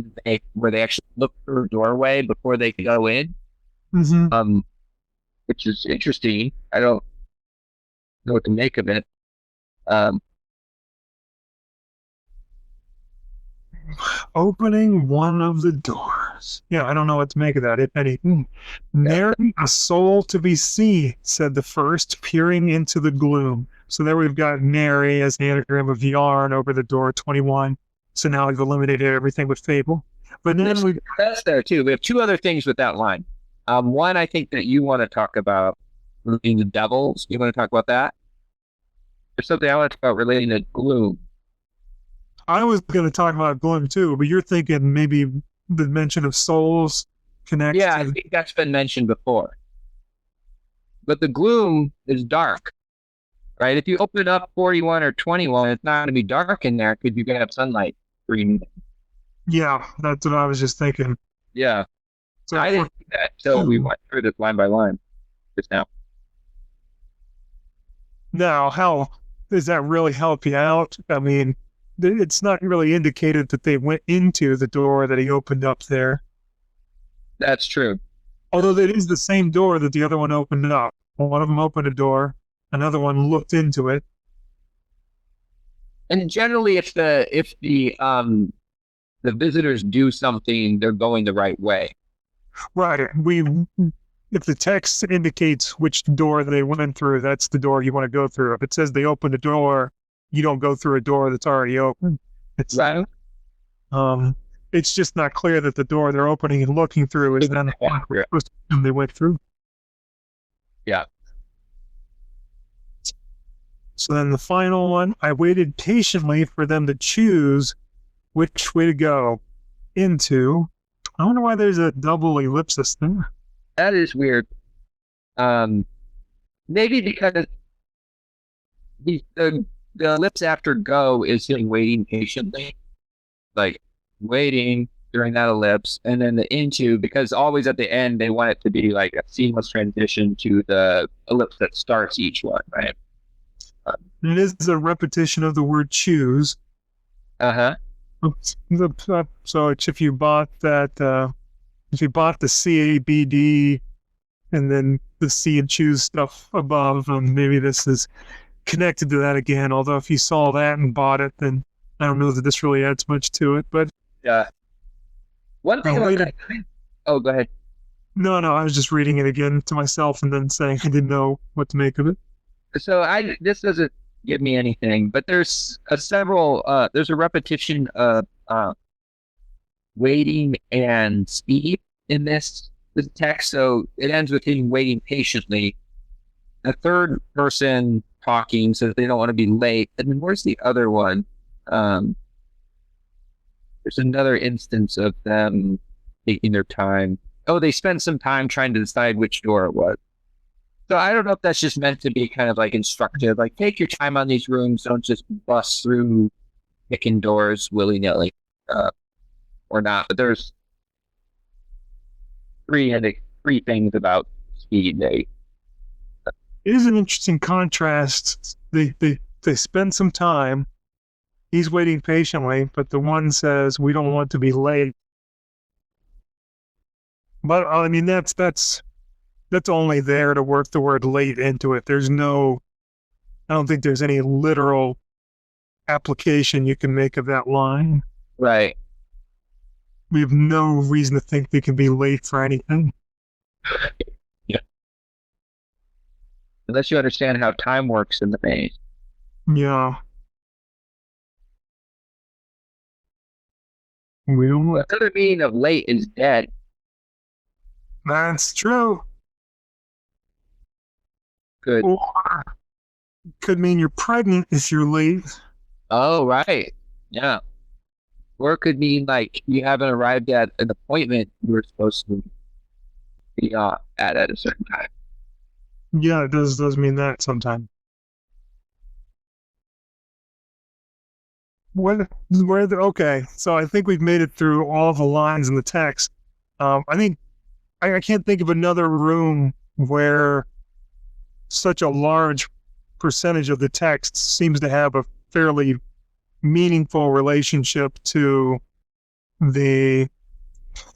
where they actually look through a doorway before they go in. Mm-hmm. Which is interesting. I don't know what to make of it. Um, Opening one of the doors. Yeah, I don't know what to make of that, if anything. Nary a soul to be seen, said the first, peering into the gloom. So there we've got nary as an anagram of yarn over the door 21. So now we've eliminated everything but fable. But then that's there too. We have two other things with that line. One, I think that you want to talk about relating to devils. You want to talk about that? There's something I want to talk about relating to gloom. I was going to talk about gloom too, but you're thinking maybe the mention of souls connects. Yeah, I think that's been mentioned before. But the gloom is dark, right? If you open up 41 or 21, it's not going to be dark in there because you're going to have sunlight green. Yeah, that's what I was just thinking. Yeah. So I didn't think that. So we went through this line by line just now. Now, how does that really help you out? I mean, it's not really indicated that they went into the door that he opened up there. That's true. Although it is the same door that the other one opened up. One of them opened a door, another one looked into it. And generally, if the visitors do something, they're going the right way. Right. If the text indicates which door they went through, that's the door you want to go through. If it says they opened a door, you don't go through a door that's already open. It's right. It's just not clear that the door they're opening and looking through is then the one they went through. Yeah. So then the final one, I waited patiently for them to choose which way to go into. I wonder why there's a double ellipsis there. That is weird. Maybe because the ellipse after go is him waiting patiently, like waiting during that ellipse, and then the into, because always at the end they want it to be like a seamless transition to the ellipse that starts each one, right? It is a repetition of the word choose. So if you bought that, if you bought the CABD and then the see and choose stuff above, maybe this is connected to that again. Although if you saw that and bought it, then I don't know that this really adds much to it. But yeah, one thing. Oh, go ahead. No, I was just reading it again to myself and then saying I didn't know what to make of it. So this doesn't give me anything, but there's there's a repetition of waiting and speed in this text. So it ends with him waiting patiently. A third person talking says they don't want to be late. And then where's the other one? There's another instance of them taking their time. Oh, they spent some time trying to decide which door it was. So I don't know if that's just meant to be kind of like instructive, like take your time on these rooms, don't just bust through picking doors willy-nilly, or not. But there's three things about speed. It is an interesting contrast. They spend some time. He's waiting patiently, but the one says we don't want to be late. But I mean that's only there to work the word late into it. I don't think there's any literal application you can make of that line. Right. We have no reason to think they can be late for anything. Yeah. Unless you understand how time works in the maze. Yeah. Well, Another meaning of late is dead. that's true. Good. Or could mean you're pregnant if you're late. Oh, right. Yeah. Or it could mean like you haven't arrived at an appointment you were supposed to be at a certain time. Yeah, it does mean that sometimes. Okay, so I think we've made it through all the lines in the text. I think I can't think of another room where such a large percentage of the text seems to have a fairly meaningful relationship to the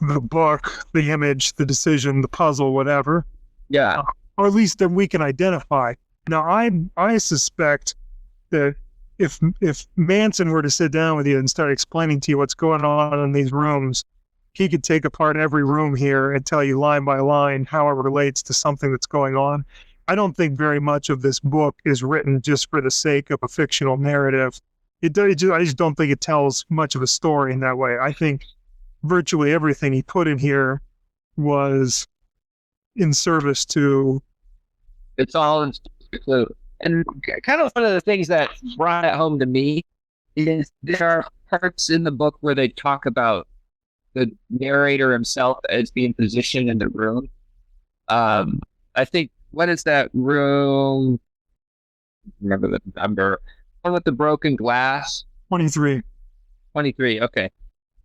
the book, the image, the decision, the puzzle, whatever, Yeah. or at least that we can identify. Now, I suspect that if Manson were to sit down with you and start explaining to you what's going on in these rooms, he could take apart every room here and tell you line by line how it relates to something that's going on. I don't think very much of this book is written just for the sake of a fictional narrative. I just don't think it tells much of a story in that way. I think virtually everything he put in here was in service to. It's all in clue. And kind of one of the things that brought it home to me is there are parts in the book where they talk about the narrator himself as being positioned in the room. I think, what is that room? Remember the number. One with the broken glass. 23. 23. Okay.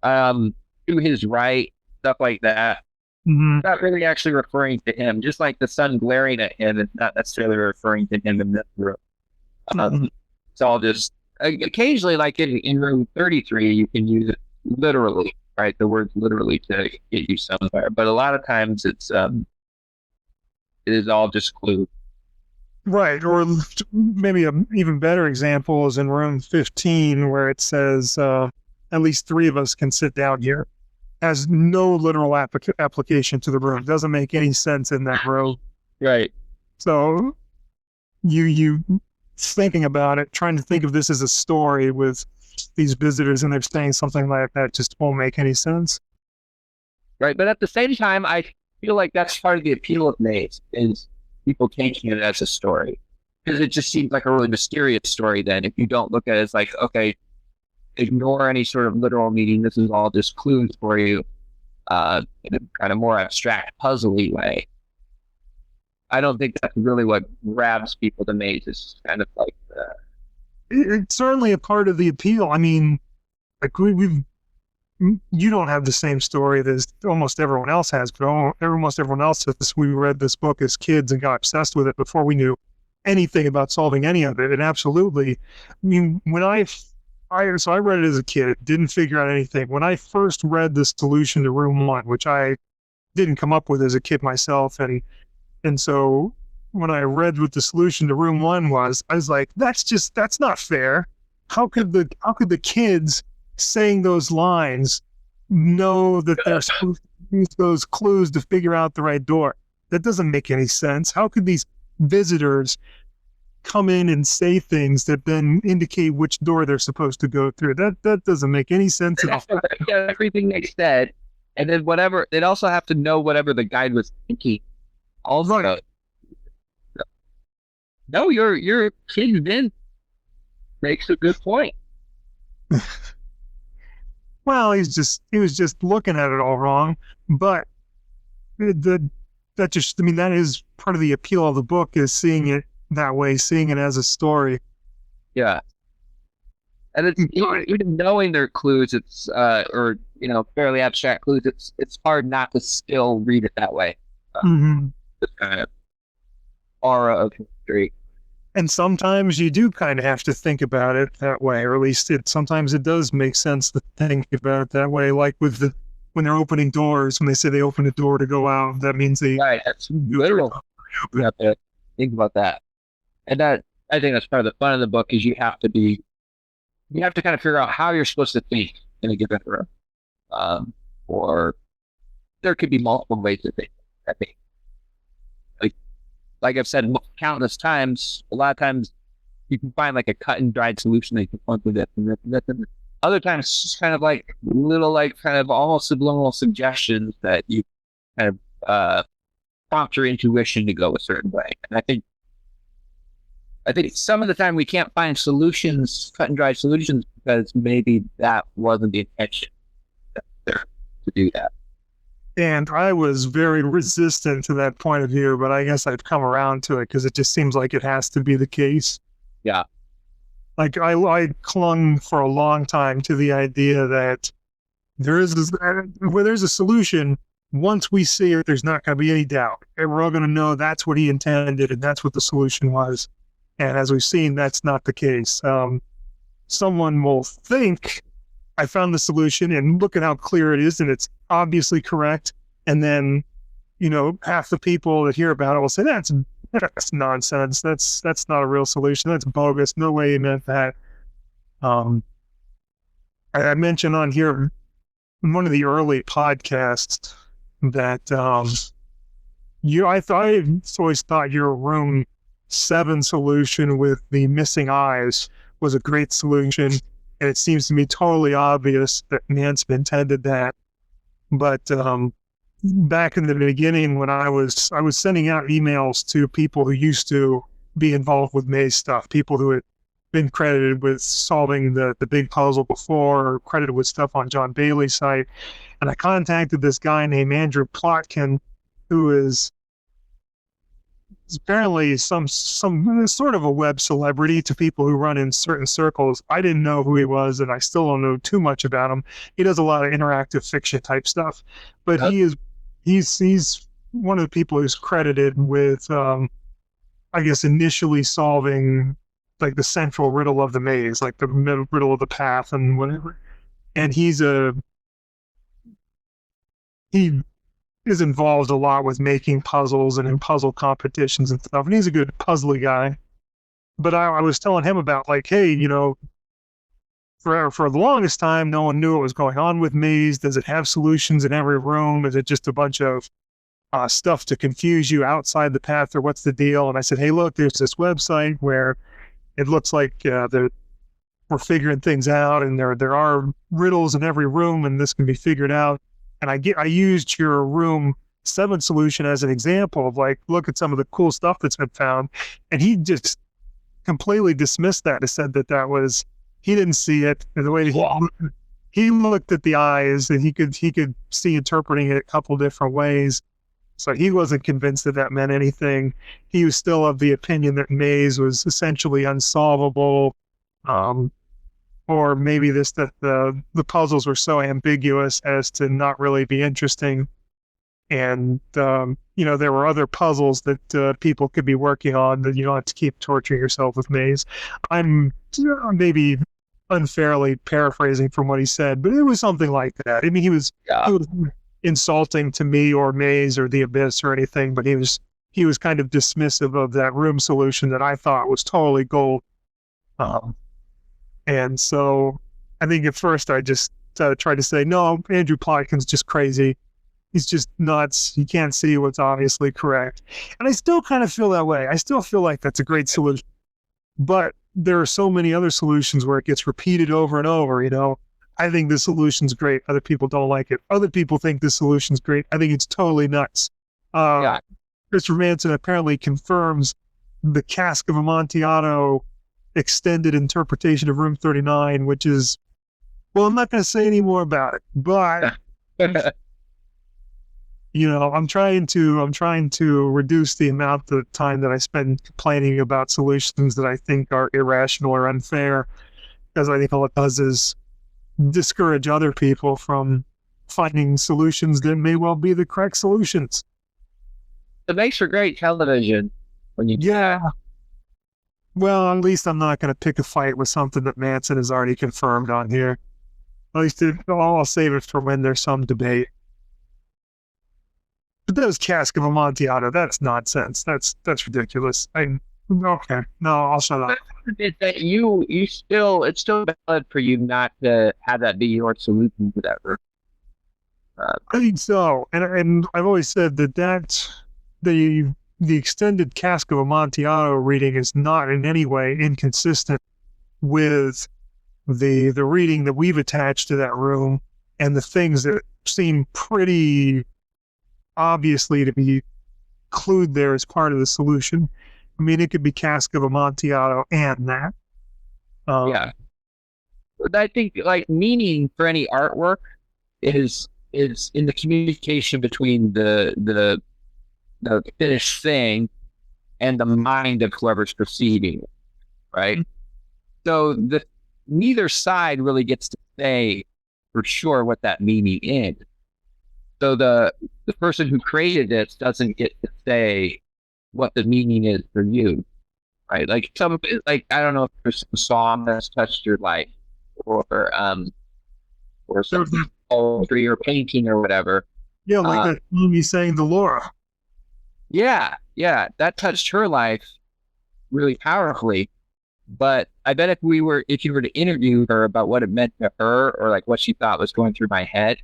To his right, stuff like that. Mm-hmm. Not really actually referring to him, just like the sun glaring at him is not necessarily referring to him in this room. It's all just occasionally, like in room 33, you can use it literally, right? The words literally to get you somewhere, but a lot of times it is all just clue. Right. Or maybe an even better example is in room 15, where it says at least 3 of us can sit down here. Has no literal application to the room. Doesn't make any sense in that room. Right. So you thinking about it, trying to think of this as a story with these visitors and they're saying something like that just won't make any sense. Right. But at the same time, I feel like that's part of the appeal of Maze is people taking it as a story. Because it just seems like a really mysterious story then if you don't look at it as like, okay, ignore any sort of literal meaning. This is all just clues for you in a kind of more abstract, puzzly way. I don't think that's really what grabs people to Maze. It's kind of like it's certainly a part of the appeal. I mean, like you don't have the same story that almost everyone else has, but almost everyone else says we read this book as kids and got obsessed with it before we knew anything about solving any of it. And absolutely, I mean, when I read it as a kid, didn't figure out anything. When I first read the solution to room 1, which I didn't come up with as a kid myself, and so when I read what the solution to room 1 was, I was like, that's not fair. How could the kids saying those lines know that they're supposed to use those clues to figure out the right door? That doesn't make any sense. How could these visitors come in and say things that then indicate which door they're supposed to go through? That doesn't make any sense at all. Yeah, everything they said, and then whatever they'd also have to know whatever the guide was thinking. Also, Right. No, your kid then makes a good point. Well, he was just looking at it all wrong. But that is part of the appeal of the book is seeing it that way, seeing it as a story. Yeah. And it's even knowing their clues, it's or fairly abstract clues. It's hard not to still read it that way. This kind of aura of history. And sometimes you do kind of have to think about it that way, or at least sometimes it does make sense to think about it that way. Like when they're opening doors, when they say they open a door to go out, that means they right. That's literal. You have to think about that, and that I think that's part of the fun of the book is you have to kind of figure out how you're supposed to think in a given room, or there could be multiple ways to think. I think. like I've said countless times, a lot of times you can find like a cut and dried solution that you can plug with it. And other times it's just kind of like little, like kind of almost subliminal suggestions that you kind of prompt your intuition to go a certain way. And I think some of the time we can't find solutions, cut and dried solutions, because maybe that wasn't the intention there to do that. And I was very resistant to that point of view, but I guess I've come around to it because it just seems like it has to be the case. Yeah. Like I clung for a long time to the idea that where there's a solution, once we see it, there's not going to be any doubt. And we're all going to know that's what he intended and that's what the solution was. And as we've seen, that's not the case. Someone will think, I found the solution and look at how clear it is and it's obviously correct. And then, half the people that hear about it will say, that's nonsense. That's not a real solution. That's bogus. No way he meant that. I mentioned on here in one of the early podcasts that I always thought your room 7 solution with the missing eyes was a great solution. And it seems to me totally obvious that Manson intended that. But back in the beginning, when I was sending out emails to people who used to be involved with maze stuff, people who had been credited with solving the big puzzle before, or credited with stuff on John Bailey's site, and I contacted this guy named Andrew Plotkin, who is apparently some sort of a web celebrity to people who run in certain circles. I didn't know who he was, and I still don't know too much about him. He does a lot of interactive fiction type stuff, but he's one of the people who's credited with, I guess, initially solving like the central riddle of the maze, like the middle riddle of the path and whatever. And he is involved a lot with making puzzles and in puzzle competitions and stuff. And he's a good puzzly guy. But I was telling him about like, hey, for the longest time, no one knew what was going on with maze. Does it have solutions in every room? Is it just a bunch of stuff to confuse you outside the path, or what's the deal? And I said, hey, look, there's this website where it looks like we're figuring things out, and there are riddles in every room, and this can be figured out. And I used your room 7 solution as an example of like, look at some of the cool stuff that's been found. And he just completely dismissed that and said that was, he didn't see it. And the way he looked at the eyes, and he could see interpreting it a couple different ways. So he wasn't convinced that meant anything. He was still of the opinion that maze was essentially unsolvable. Or maybe that the puzzles were so ambiguous as to not really be interesting. And, there were other puzzles that people could be working on that you don't have to keep torturing yourself with maze. I'm maybe unfairly paraphrasing from what he said, but it was something like that. I mean, he was insulting to me or maze or the abyss or anything, but he was kind of dismissive of that room solution that I thought was totally gold. And so I think at first I just tried to say, no, Andrew Plotkin's just crazy. He's just nuts. He can't see what's obviously correct. And I still kind of feel that way. I still feel like that's a great solution. But there are so many other solutions where it gets repeated over and over, I think this solution's great. Other people don't like it. Other people think this solution's great. I think it's totally nuts. Christopher Manson apparently confirms the Cask of Amontillado extended interpretation of Room 39, which is, well, I'm not going to say any more about it, but I'm trying to reduce the amount of time that I spend complaining about solutions that I think are irrational or unfair, because I think all it does is discourage other people from finding solutions that may well be the correct solutions. It makes for great television when you Well, at least I'm not going to pick a fight with something that Manson has already confirmed on here. At least I'll save it for when there's some debate. But that was Cask of Amontillado. That's nonsense. That's ridiculous. Okay. No, I'll shut up. It's that it's still valid for you not to have that be your solution to that room. I think so. And I've always said that the the extended cask of Amontillado reading is not in any way inconsistent with the reading that we've attached to that room and the things that seem pretty obviously to be included there as part of the solution. I mean, it could be cask of Amontillado and that. Yeah. But I think like meaning for any artwork is in the communication between the finished thing and the mind of whoever's perceiving it, right? So neither side really gets to say for sure what that meaning is. So the person who created this doesn't get to say what the meaning is for you, right? Like I don't know if there's some song that's touched your life, or some poetry or painting or whatever. Yeah, like that movie saying the Laura. Yeah, that touched her life really powerfully. But I bet if you were to interview her about what it meant to her, or like what she thought was going through my head,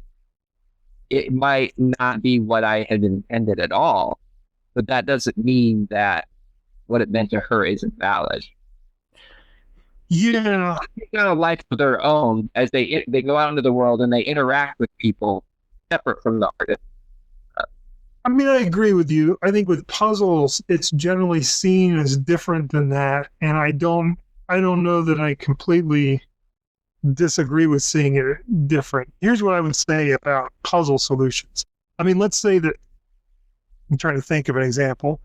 it might not be what I had intended at all. But that doesn't mean that what it meant to her isn't valid. Yeah, They got a life of their own as they go out into the world and they interact with people separate from the artist. I mean, I agree with you. I think with puzzles, it's generally seen as different than that, and I don't know that I completely disagree with seeing it different. Here's what I would say about puzzle solutions. I mean, let's say that I'm trying to think of an example.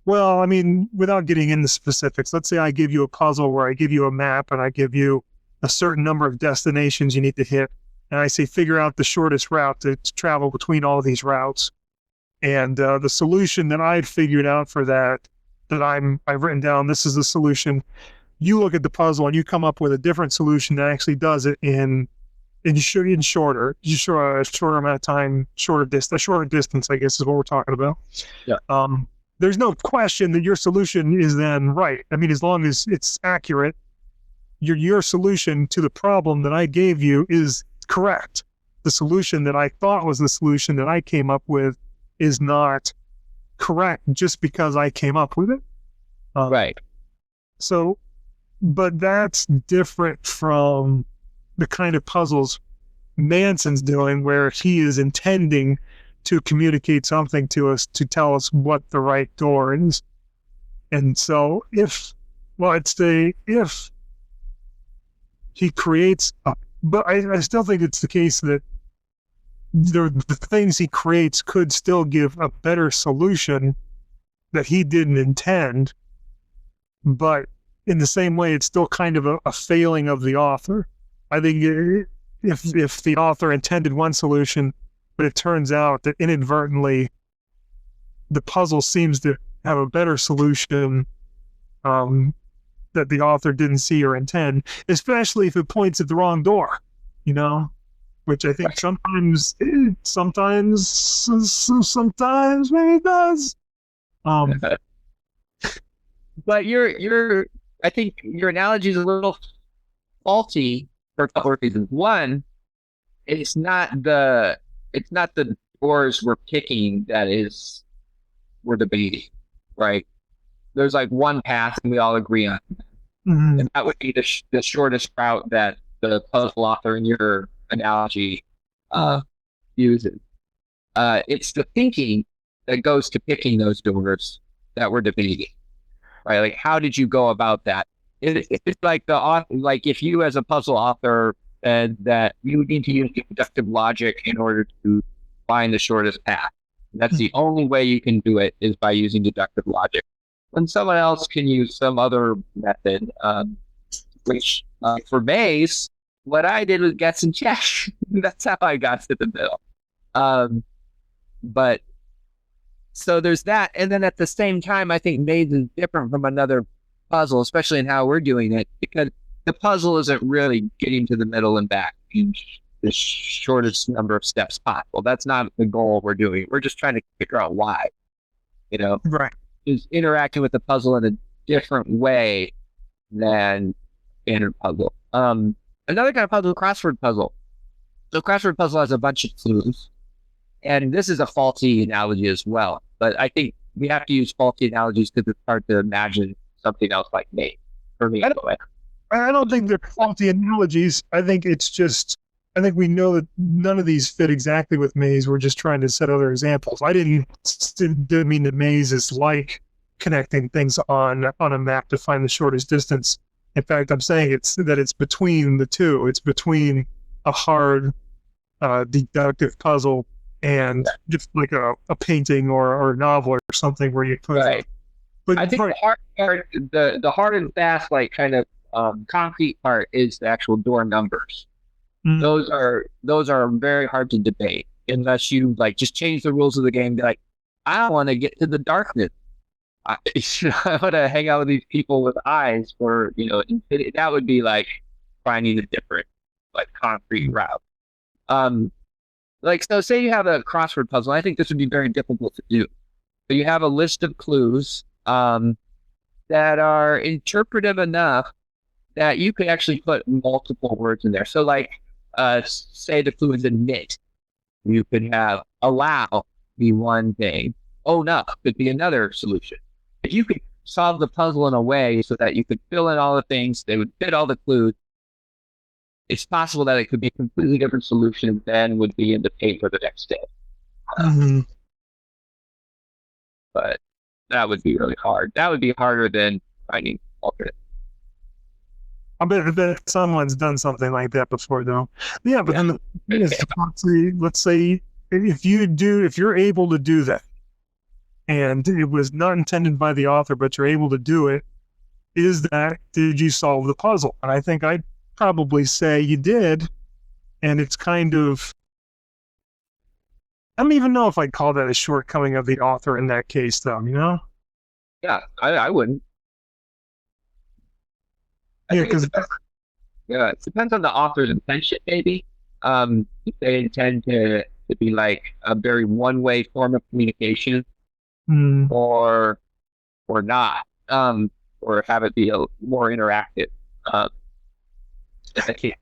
Well, I mean, without getting into specifics, let's say I give you a puzzle where I give you a map and I give you a certain number of destinations you need to hit, and I say figure out the shortest route to travel between all of these routes. And the solution that I'd figured out for that I've written down, this is the solution. You look at the puzzle and you come up with a different solution that actually does it in shorter amount of time, shorter distance, I guess is what we're talking about. Yeah. There's no question that your solution is then right. I mean, as long as it's accurate, your solution to the problem that I gave you is correct. The solution that I thought was the solution that I came up with is not correct just because I came up with it. Right. So, but that's different from the kind of puzzles Manson's doing, where he is intending to communicate something to us to tell us what the right door is. And so if he creates but I still think it's the case that the things he creates could still give a better solution that he didn't intend, but in the same way, it's still kind of a failing of the author. I think if the author intended one solution, but it turns out that inadvertently the puzzle seems to have a better solution that the author didn't see or intend, especially if it points at the wrong door, which I think sometimes maybe it does. But I think your analogy is a little faulty for a couple of reasons. One, it's not the doors we're picking we're debating, right? There's like one path and we all agree on, and that would be the shortest route that the puzzle author in your analogy uses. It's the thinking that goes to picking those doors that we're debating, right? Like, how did you go about that? It's like like if you as a puzzle author said that you need to use deductive logic in order to find the shortest path. That's the only way you can do it, is by using deductive logic. When someone else can use some other method, which for Maze, what I did was guess and check. That's how I got to the middle. But so there's that. And then at the same time, I think Maze is different from another puzzle, especially in how we're doing it, because the puzzle isn't really getting to the middle and back in the shortest number of steps possible. That's not the goal we're doing. We're just trying to figure out why, Right. Is interacting with the puzzle in a different way than standard puzzle. Another kind of puzzle, crossword puzzle. So crossword puzzle has a bunch of clues, and this is a faulty analogy as well. But I think we have to use faulty analogies because it's hard to imagine something else like me. For me, anyway. I don't think they're faulty analogies. I think we know that none of these fit exactly with maze. We're just trying to set other examples. I didn't mean that maze is like connecting things on a map to find the shortest distance. In fact, I'm saying it's between the two. It's between a hard deductive puzzle and just like a painting or a novel or something where you put. Right. But I think the hard and fast, like kind of concrete part is the actual door numbers. Those are very hard to debate unless you like just change the rules of the game. Be like, I want to get to the darkness. I want to hang out with these people with eyes for, that would be like finding a different like concrete route. So say you have a crossword puzzle. I think this would be very difficult to do. So you have a list of clues that are interpretive enough that you could actually put multiple words in there. So like, say the clue is admit. You could have allow be one thing. Own up could be another solution. If you could solve the puzzle in a way so that you could fill in all the things, they would fit all the clues, it's possible that it could be a completely different solution than would be in the paper the next day. But that would be really hard. That would be harder than finding alternate. I bet someone's done something like that before, though. Yeah, but then let's say if you're able to do that, and it was not intended by the author, but you're able to do it, did you solve the puzzle? And I think I'd probably say you did, and it's kind of, I don't even know if I'd call that a shortcoming of the author in that case, though, Yeah, I wouldn't. It depends on the author's intention, maybe. If they intend to be like a very one-way form of communication, or not, or have it be a more interactive. It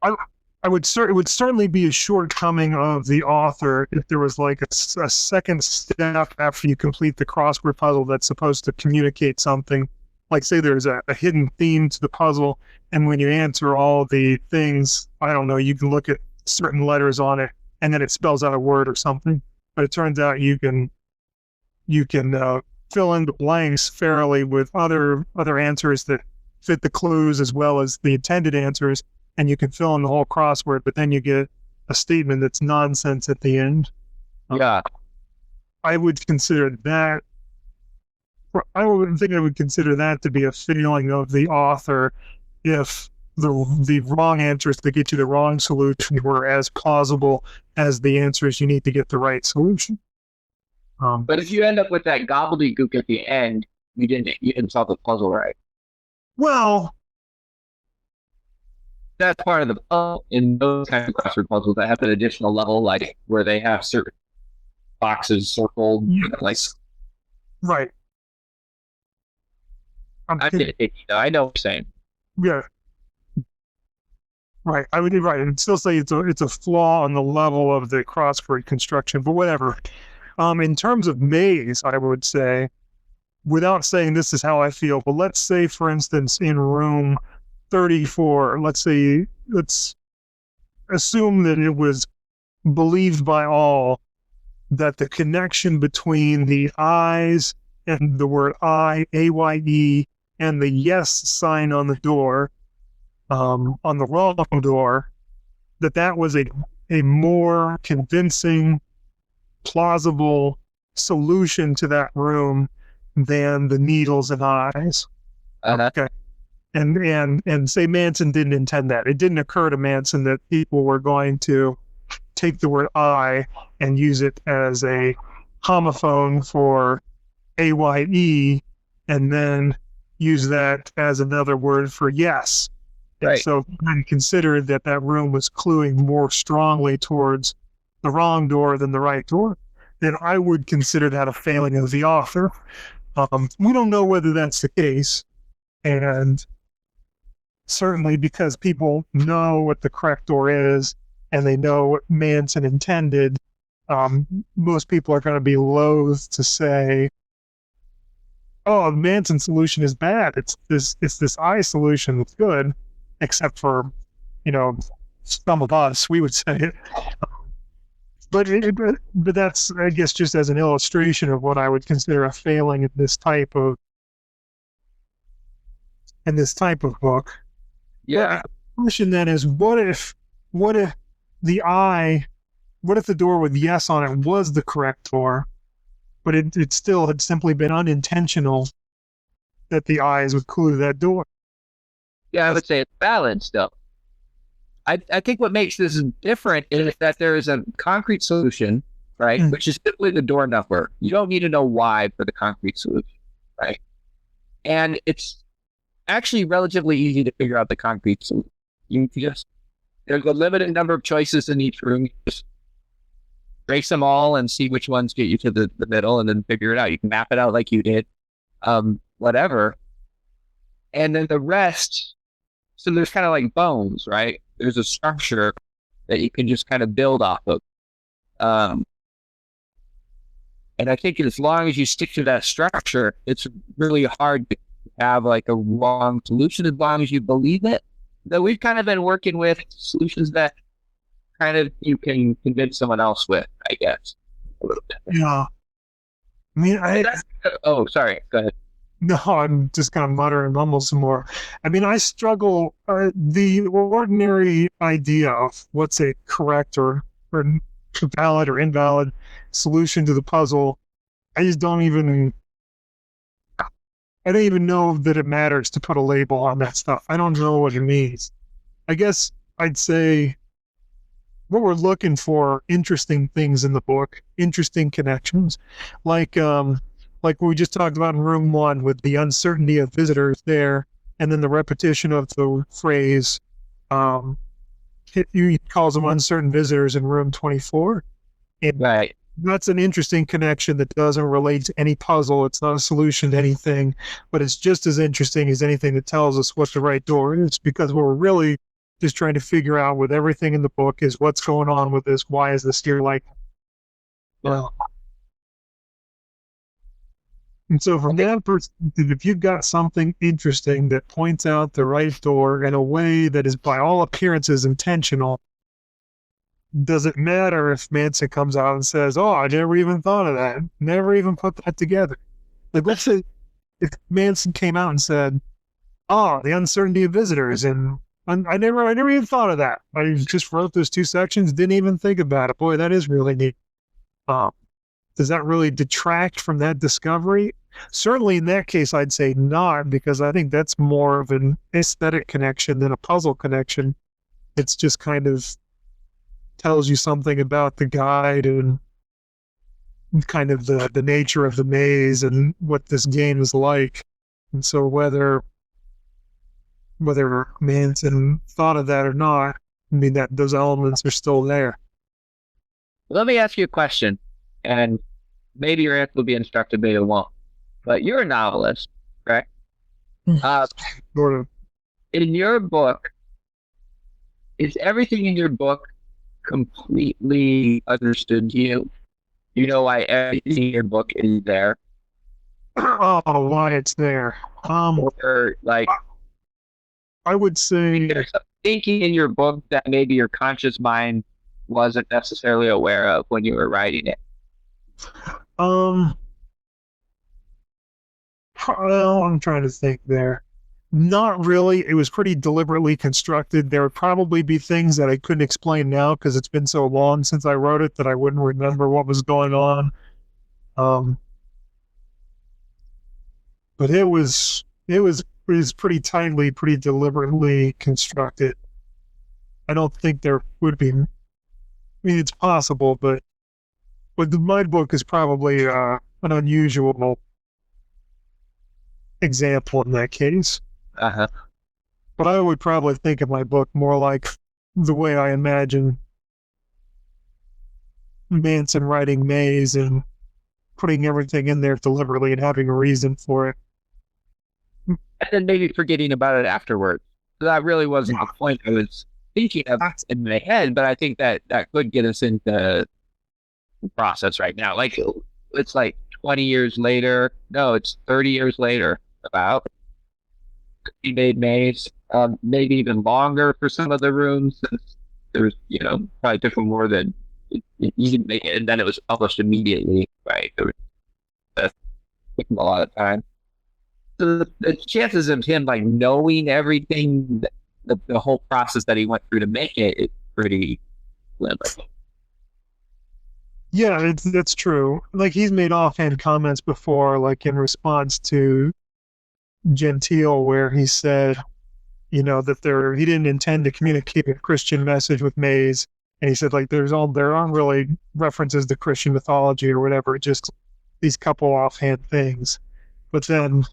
would certainly be a shortcoming of the author if there was like a second step after you complete the crossword puzzle that's supposed to communicate something. Like say there's a hidden theme to the puzzle, and when you answer all the things, I don't know, you can look at certain letters on it, and then it spells out a word or something. But it turns out you can fill in the blanks fairly with other answers that fit the clues as well as the intended answers, and you can fill in the whole crossword, but then you get a statement that's nonsense at the end. Yeah. I would consider that to be a failing of the author if the wrong answers to get you the wrong solution were as plausible as the answers you need to get the right solution. But if you end up with that gobbledygook at the end, you didn't solve the puzzle right. Well, that's part of the puzzle in those kinds of crossword puzzles that have an additional level, like where they have certain boxes circled, like right. I know what you're saying. Yeah. Right. I would I'd still say it's a flaw on the level of the crossword construction, but whatever. In terms of maze, I would say, without saying this is how I feel, but let's say, for instance, in room 34, let's assume that it was believed by all that the connection between the eyes and the word I, A-Y-E, and the yes sign on the door, on the wrong door, that was a more convincing, plausible solution to that room than the needles and eyes. Okay. And say Manson didn't intend that. It didn't occur to Manson that people were going to take the word I and use it as a homophone for AYE and then use that as another word for yes. Right. And so I considered that room was cluing more strongly towards the wrong door than the right door, then I would consider that a failing of the author. We don't know whether that's the case, and certainly because people know what the correct door is and they know what Manson intended, most people are going to be loath to say oh, Manson solution is bad. It's this I solution that's good, except for, you know, some of us, we would say it. But that's, I guess, just as an illustration of what I would consider a failing in this type of book. Yeah. The question then is, what if the I, what if the door with yes on it was the correct door, but it still had simply been unintentional that the eyes would clue to that door? Yeah, I would say it's valid still. I think what makes this different is that there is a concrete solution, right? Which is simply the door number. You don't need to know why for the concrete solution, right? And it's actually relatively easy to figure out the concrete solution. You just, there's a limited number of choices in each room. You just trace them all and see which ones get you to the middle and then figure it out. You can map it out like you did, whatever. And then the rest, so there's kind of like bones, right? There's a structure that you can just kind of build off of. And I think as long as you stick to that structure, it's really hard to have like a wrong solution as long as you believe it. Though we've kind of been working with solutions that kind of you can convince someone else with, I guess, a little bit. Yeah. I mean, oh, sorry. Go ahead. No, I'm just going to mutter and mumble some more. I mean, I struggle. The ordinary idea of what's a correct or valid or invalid solution to the puzzle, I don't even know that it matters to put a label on that stuff. I don't know what it means. I guess I'd say what we're looking for, interesting things in the book, interesting connections, like we just talked about in room 1 with the uncertainty of visitors there, and then the repetition of the phrase, he calls them uncertain visitors in room 24. And right. That's an interesting connection that doesn't relate to any puzzle. It's not a solution to anything, but it's just as interesting as anything that tells us what the right door is, because what we're really just trying to figure out with everything in the book is what's going on with this. Why is this here like? Well, and so from that perspective, if you've got something interesting that points out the right door in a way that is by all appearances intentional, does it matter if Manson comes out and says, oh, I never even thought of that, never even put that together? Like, let's say if Manson came out and said, oh, the uncertainty of visitors, and I never even thought of that. I just wrote those 2 sections, didn't even think about it. Boy, that is really neat. Does that really detract from that discovery? Certainly in that case, I'd say not, because I think that's more of an aesthetic connection than a puzzle connection. It's just kind of tells you something about the guide and kind of the nature of the maze and what this game is like. And so whether Manson thought of that or not, I mean, that those elements are still there. Let me ask you a question, and maybe your answer will be instructive, maybe it won't. But you're a novelist, correct? Sort of. In your book, is everything in your book completely understood to you? You know why everything in your book is there? Oh, why it's there? Or like, I would say there's some thinking in your book that maybe your conscious mind wasn't necessarily aware of when you were writing it. Well, I'm trying to think there. Not really. It was pretty deliberately constructed. There would probably be things that I couldn't explain now because it's been so long since I wrote it that I wouldn't remember what was going on. But it was pretty tightly, pretty deliberately constructed. I don't think there would be. I mean, it's possible, but my book is probably an unusual example in that case. Uh-huh. But I would probably think of my book more like the way I imagine Manson writing Maze and putting everything in there deliberately and having a reason for it. And then maybe forgetting about it afterwards. That really wasn't the point I was thinking of in my head, but I think that could get us into the process right now. Like, it's like 20 years later. No, it's 30 years later. About he made Maze, maybe even longer for some of the rooms. Since there's, probably took him more than you can make it, and then it was published immediately, right? That took him a lot of time. So the chances of him like knowing everything, the whole process that he went through to make it, is pretty limited. Yeah, that's true. Like he's made offhand comments before, like in response to Gentile, where he said, that he didn't intend to communicate a Christian message with Maze, and he said like there aren't really references to Christian mythology or whatever, just these couple offhand things. But then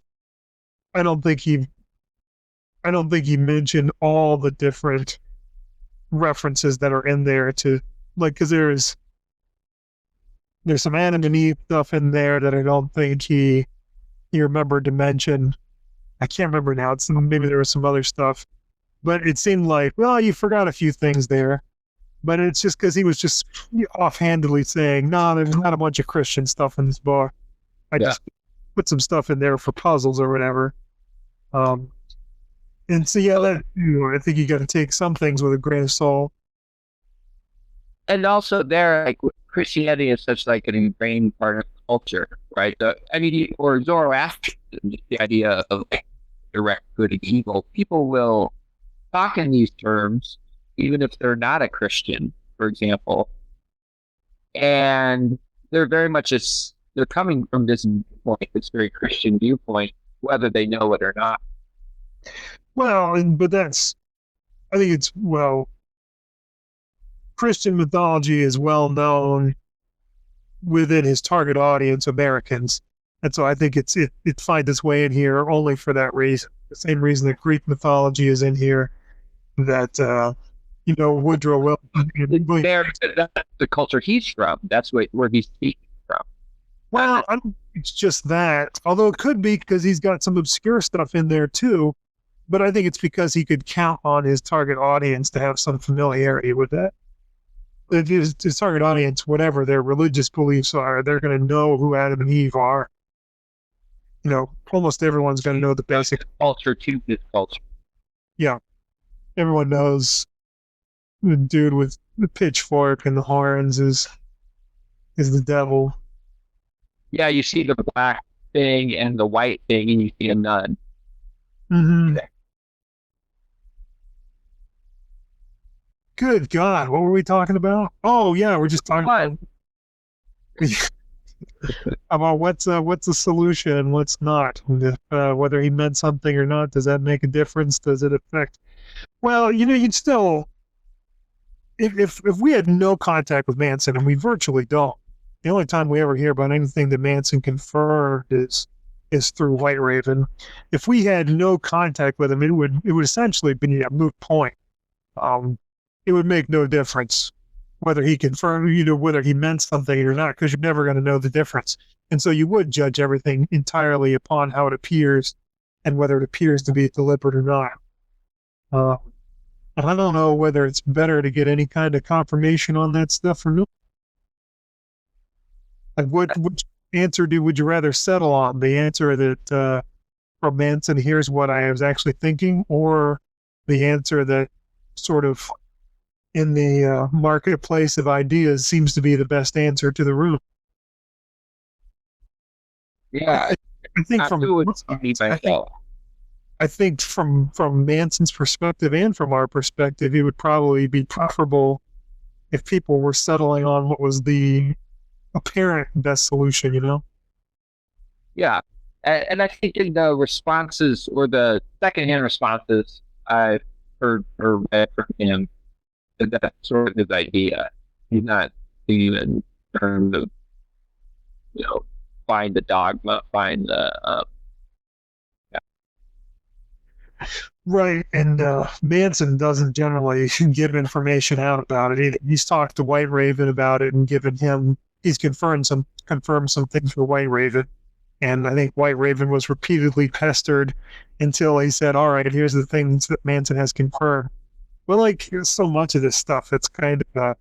I don't think he mentioned all the different references that are in there to like because there's some Adam and Eve stuff in there that I don't think he remembered to mention. I can't remember now. Maybe there was some other stuff, but it seemed like, well, you forgot a few things there. But it's just because he was just offhandedly saying, no, there's not a bunch of Christian stuff in this book. I just put some stuff in there for puzzles or whatever. And so, yeah, I think you got to take some things with a grain of salt. And also, like Christianity is such like an ingrained part of culture, right? Or Zoroastrianism, the idea of like direct good and evil. People will talk in these terms, even if they're not a Christian, for example. And they're very much they're coming from this viewpoint, this very Christian viewpoint, whether they know it or not. Well, but I think Christian mythology is well known within his target audience, Americans. And so I think it finds its way in here only for that reason. The same reason that Greek mythology is in here, that, Woodrow Wilson. That's the culture he's from. That's where he's speaking from. Well, I don't think it's just that, although it could be because he's got some obscure stuff in there too. But I think it's because he could count on his target audience to have some familiarity with that. His target audience, whatever their religious beliefs are, they're going to know who Adam and Eve are. Almost everyone's going to know the basic culture to this culture. Yeah. Everyone knows the dude with the pitchfork and the horns is the devil. Yeah, you see the black thing and the white thing, and you see a nun. Mm-hmm. Good God, what were we talking about? Oh yeah, we're just talking about what's the solution, what's not. Whether he meant something or not, does that make a difference? Does it affect? Well, you'd still, if we had no contact with Manson, and we virtually don't. The only time we ever hear about anything that Manson confirmed is through White Raven. If we had no contact with him, it would essentially be a moot point. It would make no difference whether he confirmed, whether he meant something or not, because you're never going to know the difference. And so you would judge everything entirely upon how it appears and whether it appears to be deliberate or not. I don't know whether it's better to get any kind of confirmation on that stuff or not. Like, which answer would you rather settle on? The answer that from Manson, here's what I was actually thinking, or the answer that sort of in the marketplace of ideas seems to be the best answer to the room? Yeah, I think from Manson's perspective and from our perspective, it would probably be preferable if people were settling on what was the apparent best solution, Yeah. And I think in the responses or the secondhand responses I've heard or read from him, that's sort of his idea. He's not thinking in terms of, find the dogma, find the Right, and Manson doesn't generally give information out about it either. He's talked to White Raven about it and he's confirmed some things for White Raven, and I think White Raven was repeatedly pestered until he said, "All right, here's the things that Manson has confirmed." Well, like so much of this stuff, it's kind of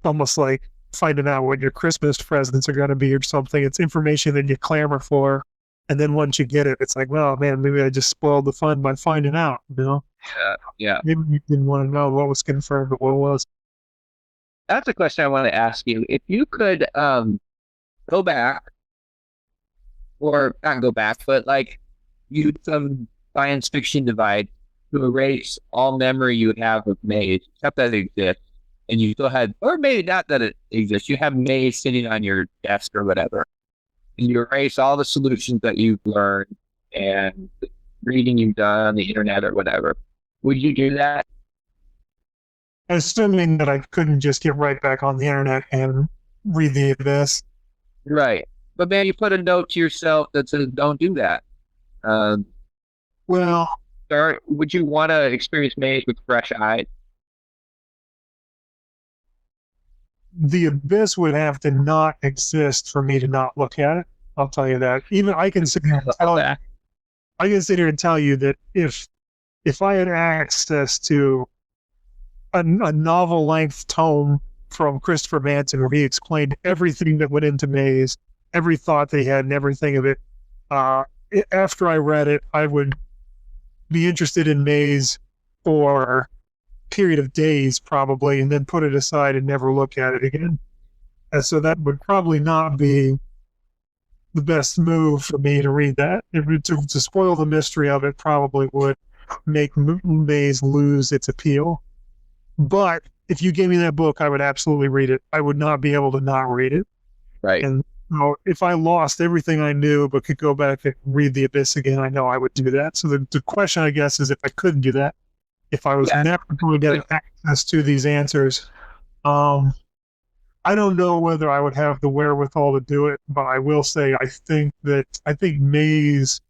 almost like finding out what your Christmas presents are going to be or something. It's information that you clamor for. And then once you get it, it's like, well, man, maybe I just spoiled the fun by finding out, you know? Yeah. Maybe you didn't want to know what was confirmed, but what was. That's a question I want to ask you. If you could go back, or not go back, but like use some science fiction device to erase all memory you have of Maze, except that it exists, and you still had, or maybe not that it exists, you have Maze sitting on your desk or whatever, and you erase all the solutions that you've learned and reading you've done on the internet or whatever. Would you do that? Assuming that I couldn't just get right back on the internet and read the abyss. Right. But man, you put a note to yourself that says, don't do that. Well, Would you want to experience Maze with fresh eyes? the abyss would have to not exist for me to not look at it. I'll tell you that. Even I can sit here and tell you, I can sit here and tell you that if I had access to a novel length tome from Christopher Manson where he explained everything that went into Maze, every thought they had and everything of it, after I read it, I would be interested in Maze for a period of days probably, and then put it aside and never look at it again. And so that would probably not be the best move for me to read that. To spoil the mystery of it probably would make Maze lose its appeal. But if you gave me that book, I would absolutely read it. I would not be able to not read it. Right. And if I lost everything I knew but could go back and read The Abyss again, I know I would do that. So the question, I guess, is if I couldn't do that, if I was never going to get access to these answers, I don't know whether I would have the wherewithal to do it, but I will say I think Maze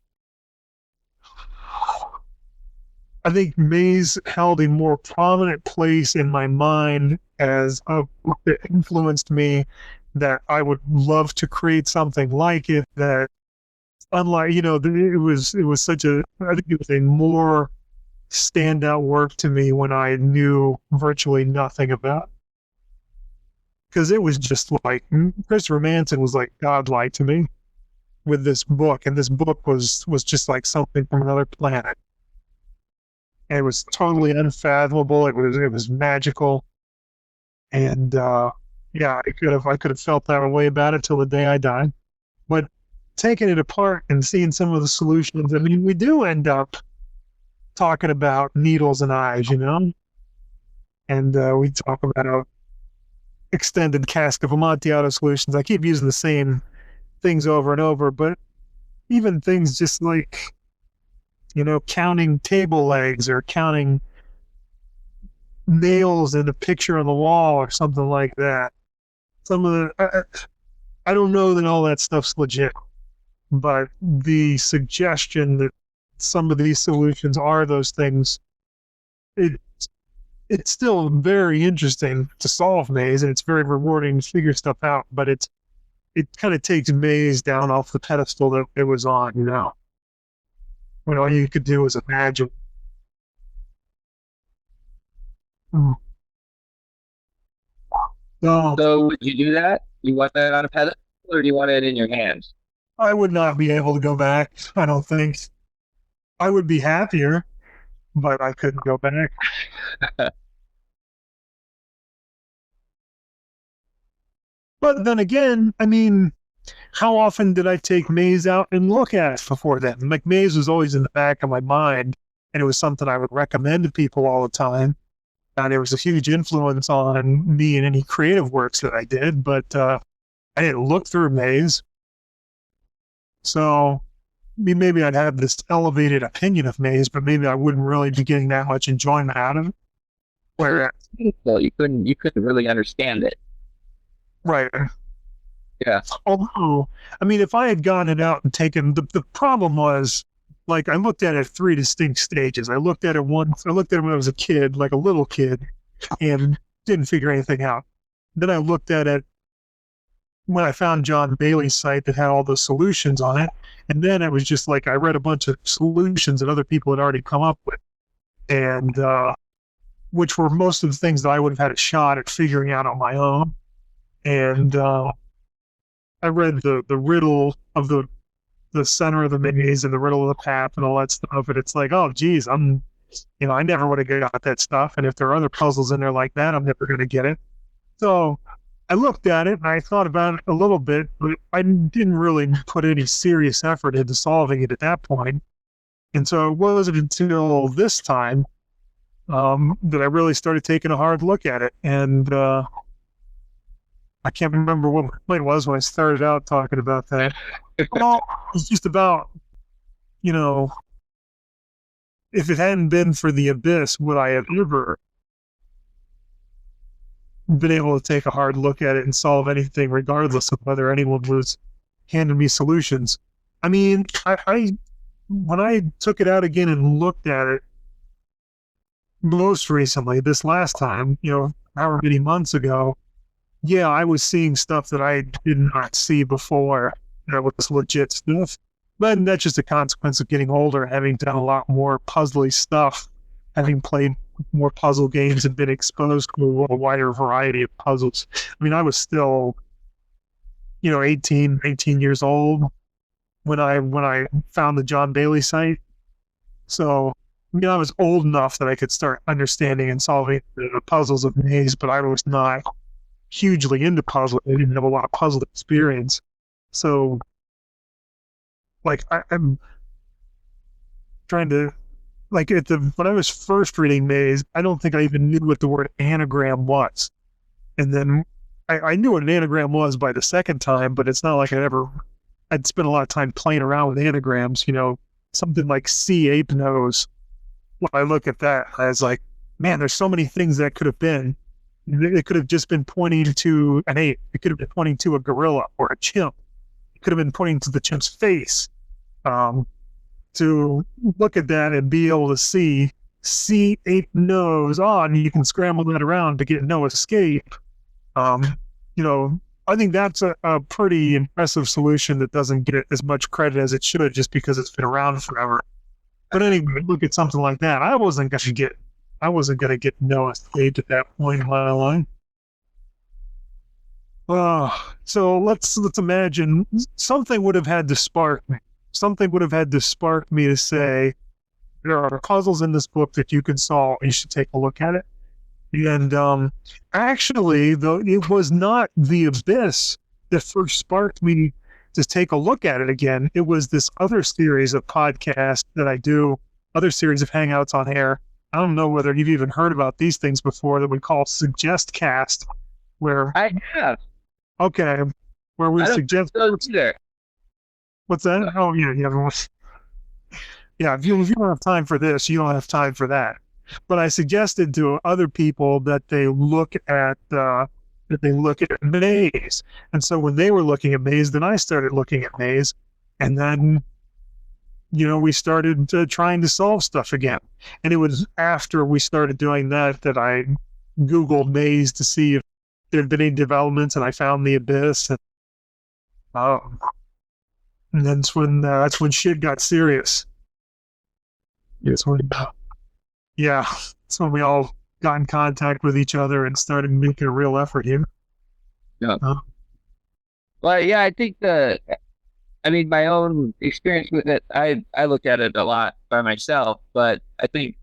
held a more prominent place in my mind as a book that influenced me, that I would love to create something like it, that unlike, it was such a, I think it was a more standout work to me when I knew virtually nothing about it. Because it was just like, Christopher Manson was like godlike to me with this book, and this book was just like something from another planet. And it was totally unfathomable. It was magical, and yeah, I could have felt that way about it till the day I died. But taking it apart and seeing some of the solutions, I mean, we do end up talking about needles and eyes, and we talk about extended cask of Amontillado solutions. I keep using the same things over and over, but even things just like, counting table legs or counting nails in a picture on the wall or something like that. Some of the, I don't know that all that stuff's legit, but the suggestion that some of these solutions are those things, it's still very interesting to solve Maze, and it's very rewarding to figure stuff out, but it kind of takes Maze down off the pedestal that it was on, when all you could do was imagine. So would you do that? You want that on a pedestal, or do you want it in your hands? I would not be able to go back, I don't think. I would be happier, but I couldn't go back. But then again, I mean, how often did I take Maze out and look at it before then? Like, Maze was always in the back of my mind, and it was something I would recommend to people all the time. And it was a huge influence on me in any creative works that I did, but I didn't look through Maze. So maybe I'd have this elevated opinion of Maze, but maybe I wouldn't really be getting that much enjoyment out of it. Whereas, well, you couldn't really understand it. Right. Yeah. Although, I mean, if I had gotten it out and taken, the problem was, like, I looked at it 3 distinct stages. I looked at it when I was a kid, like a little kid, and didn't figure anything out. Then I looked at it when I found John Bailey's site that had all the solutions on it. And then it was just like, I read a bunch of solutions that other people had already come up with. And, which were most of the things that I would have had a shot at figuring out on my own. and I read the riddle of the center of the maze and the riddle of the path and all that stuff, and it's like, oh geez, I never would have got that stuff, and if there are other puzzles in there like that, I'm never going to get it. So I looked at it and I thought about it a little bit, but I didn't really put any serious effort into solving it at that point. And so it wasn't until this time that I really started taking a hard look at it. And I can't remember what my point was when I started out talking about that. Well, it was just about, if it hadn't been for the abyss, would I have ever been able to take a hard look at it and solve anything, regardless of whether anyone was handing me solutions? I mean, I when I took it out again and looked at it most recently, this last time, however many months ago, yeah, I was seeing stuff that I did not see before. That was legit stuff. But that's just a consequence of getting older, having done a lot more puzzly stuff, having played more puzzle games and been exposed to a wider variety of puzzles. I mean, I was still, 18, 19 years old when I found the John Bailey site. So, I was old enough that I could start understanding and solving the puzzles of maze, but I was not hugely into puzzle. I didn't have a lot of puzzle experience. So, like, I'm trying to, like, when I was first reading Maze, I don't think I even knew what the word anagram was. And then I knew what an anagram was by the second time, but it's not like I'd spent a lot of time playing around with anagrams, something like C ape nose. When I look at that, I was like, man, there's so many things that could have been. It could have just been pointing to an ape. It could have been pointing to a gorilla or a chimp. It could have been pointing to the chimp's face. To look at that and be able to see ape nose on, you can scramble that around to get no escape. I think that's a pretty impressive solution that doesn't get as much credit as it should just because it's been around forever. But anyway, look at something like that. I wasn't gonna get no escape at that point in my life. So let's imagine something would have had to spark me. Something would have had to spark me to say, there are puzzles in this book that you can solve. You should take a look at it. And actually, though, it was not the abyss that first sparked me to take a look at it again. It was this other series of podcasts that I do, other series of hangouts on air. I don't know whether you've even heard about these things before that we call Suggestcast, where I have. Okay, where we suggest. What's that? Oh yeah. Yeah, if you don't have time for this, you don't have time for that. But I suggested to other people that they look at Maze, and so when they were looking at Maze, then I started looking at Maze, and then we started trying to solve stuff again. And it was after we started doing that I Googled Maze to see if there had been any developments, and I found the abyss, and that's when shit got serious. That's when we all got in contact with each other and started making a real effort here. Yeah. Well, yeah, I think my own experience with it, I look at it a lot by myself, but I think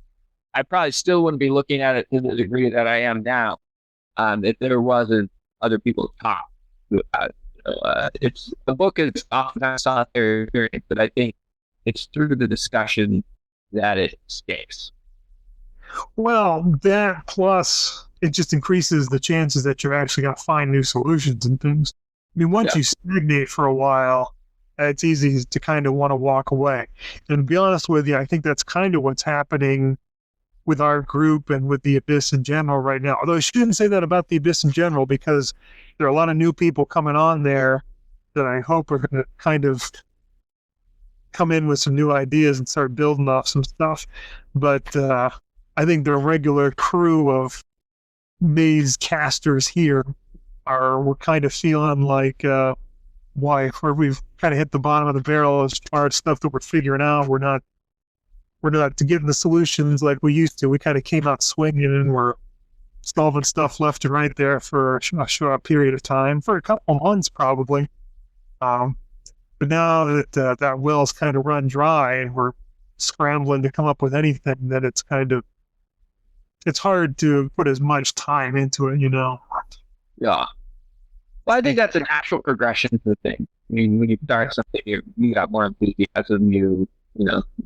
I probably still wouldn't be looking at it to the degree that I am now, if there wasn't other people talk about it. The book is often solitary experience, but I think it's through the discussion that it escapes. Well, that plus it just increases the chances that you're actually going to find new solutions and things. I mean, once you stagnate for a while, it's easy to kind of want to walk away. And to be honest with you, I think that's kind of what's happening with our group and with the Abyss in general right now. Although I shouldn't say that about the Abyss in general, because there are a lot of new people coming on there that I hope are going to kind of come in with some new ideas and start building off some stuff. But I think the regular crew of Maze casters here we're kind of feeling like where we've kind of hit the bottom of the barrel as far as stuff that we're figuring out. We're not getting the solutions like we used to. We kind of came out swinging, and we're solving stuff left and right there for a short period of time, for a couple months probably. But now that that well's kind of run dry and we're scrambling to come up with anything, that it's hard to put as much time into it, Yeah. Well, I think that's a natural progression to the thing. I mean, when you start something, you got more enthusiasm,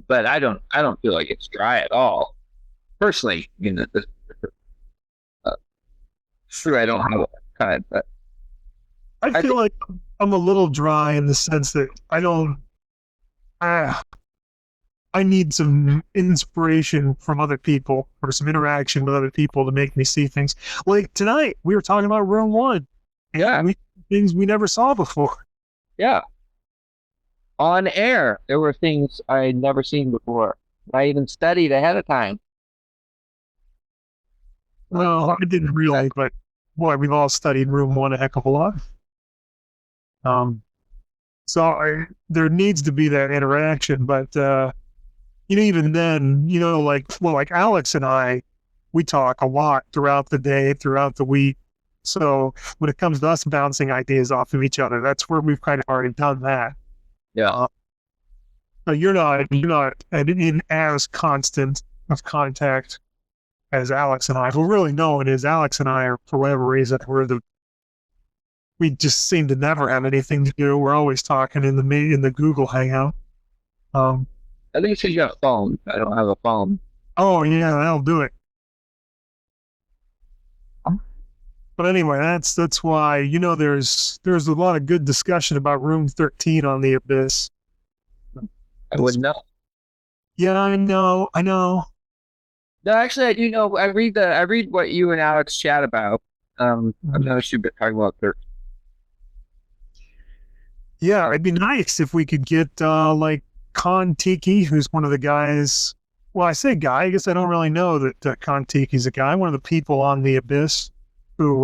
but I don't feel like it's dry at all. Personally, true, I don't have a time, but I feel like I'm a little dry in the sense that I need some inspiration from other people or some interaction with other people to make me see things. Like tonight, we were talking about Room 1. Yeah. Things we never saw before. Yeah. On air, there were things I'd never seen before. I even studied ahead of time. Well, I didn't realize, but boy, we've all studied Room 1 a heck of a lot. So there needs to be that interaction, but even then, like Alex and I, we talk a lot throughout the day, throughout the week. So when it comes to us bouncing ideas off of each other, that's where we've kind of already done that. Yeah. You're not in as constant of contact as Alex and I. What really know it is Alex and I are, for whatever reason, we just seem to never have anything to do. We're always talking in the Google Hangout. I think it's because you have a phone. I don't have a phone. Oh yeah, that'll do it. But anyway, that's why there's a lot of good discussion about Room 13 on the Abyss. I wouldn't know. Yeah, I know. No, actually, I do know. I read what you and Alex chat about. I've noticed you've been talking about 13. Yeah, it'd be nice if we could get like Kon Tiki, who's one of the guys. Well, I say guy. I guess I don't really know that Kon Tiki's a guy. One of the people on the Abyss who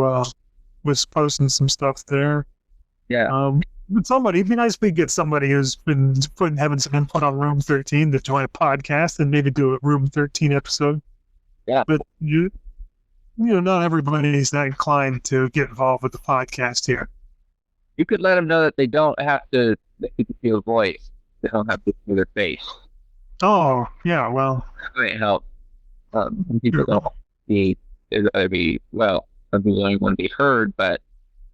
was posting some stuff there. Yeah. But it'd be nice if we get somebody who's been having some input on Room 13 to join a podcast and maybe do a Room 13 episode. Yeah. But not everybody's that inclined to get involved with the podcast here. You could let them know that they don't have to. They can see a voice. They don't have to see their face. Oh yeah, well. That might help. Some people don't need. Some people don't want to be heard, but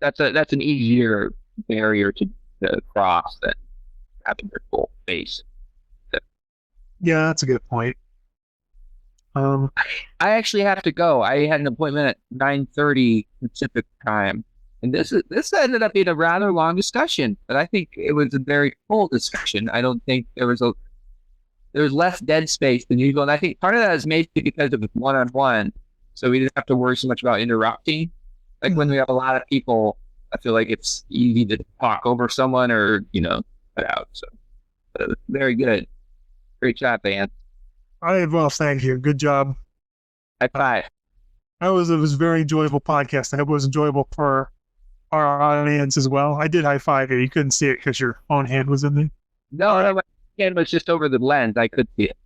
that's an easier barrier to cross than having their full face. So, yeah, that's a good point. I actually have to go. I had an appointment at 9:30 Pacific time, and this ended up being a rather long discussion. But I think it was a very full discussion. I don't think there was less dead space than usual, and I think part of that is maybe because of the one-on-one. So we didn't have to worry so much about interrupting. Like when we have a lot of people, I feel like it's easy to talk over someone or, cut out. So very good. Great job, Dan. Well, thank you. Good job. High five. It was a very enjoyable podcast. I hope it was enjoyable for our audience as well. I did high five you. You couldn't see it because your own hand was in there. No, my hand was just over the lens. I could see it.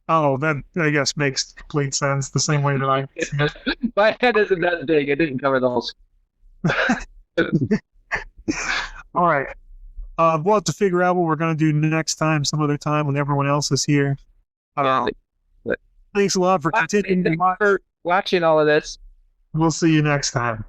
Oh, that I guess makes complete sense. The same way that I see it. My head isn't that big. It didn't cover the whole. All right. We'll have to figure out what we're going to do next time, some other time when everyone else is here. I don't know. But thanks a lot for continuing to watching all of this. We'll see you next time.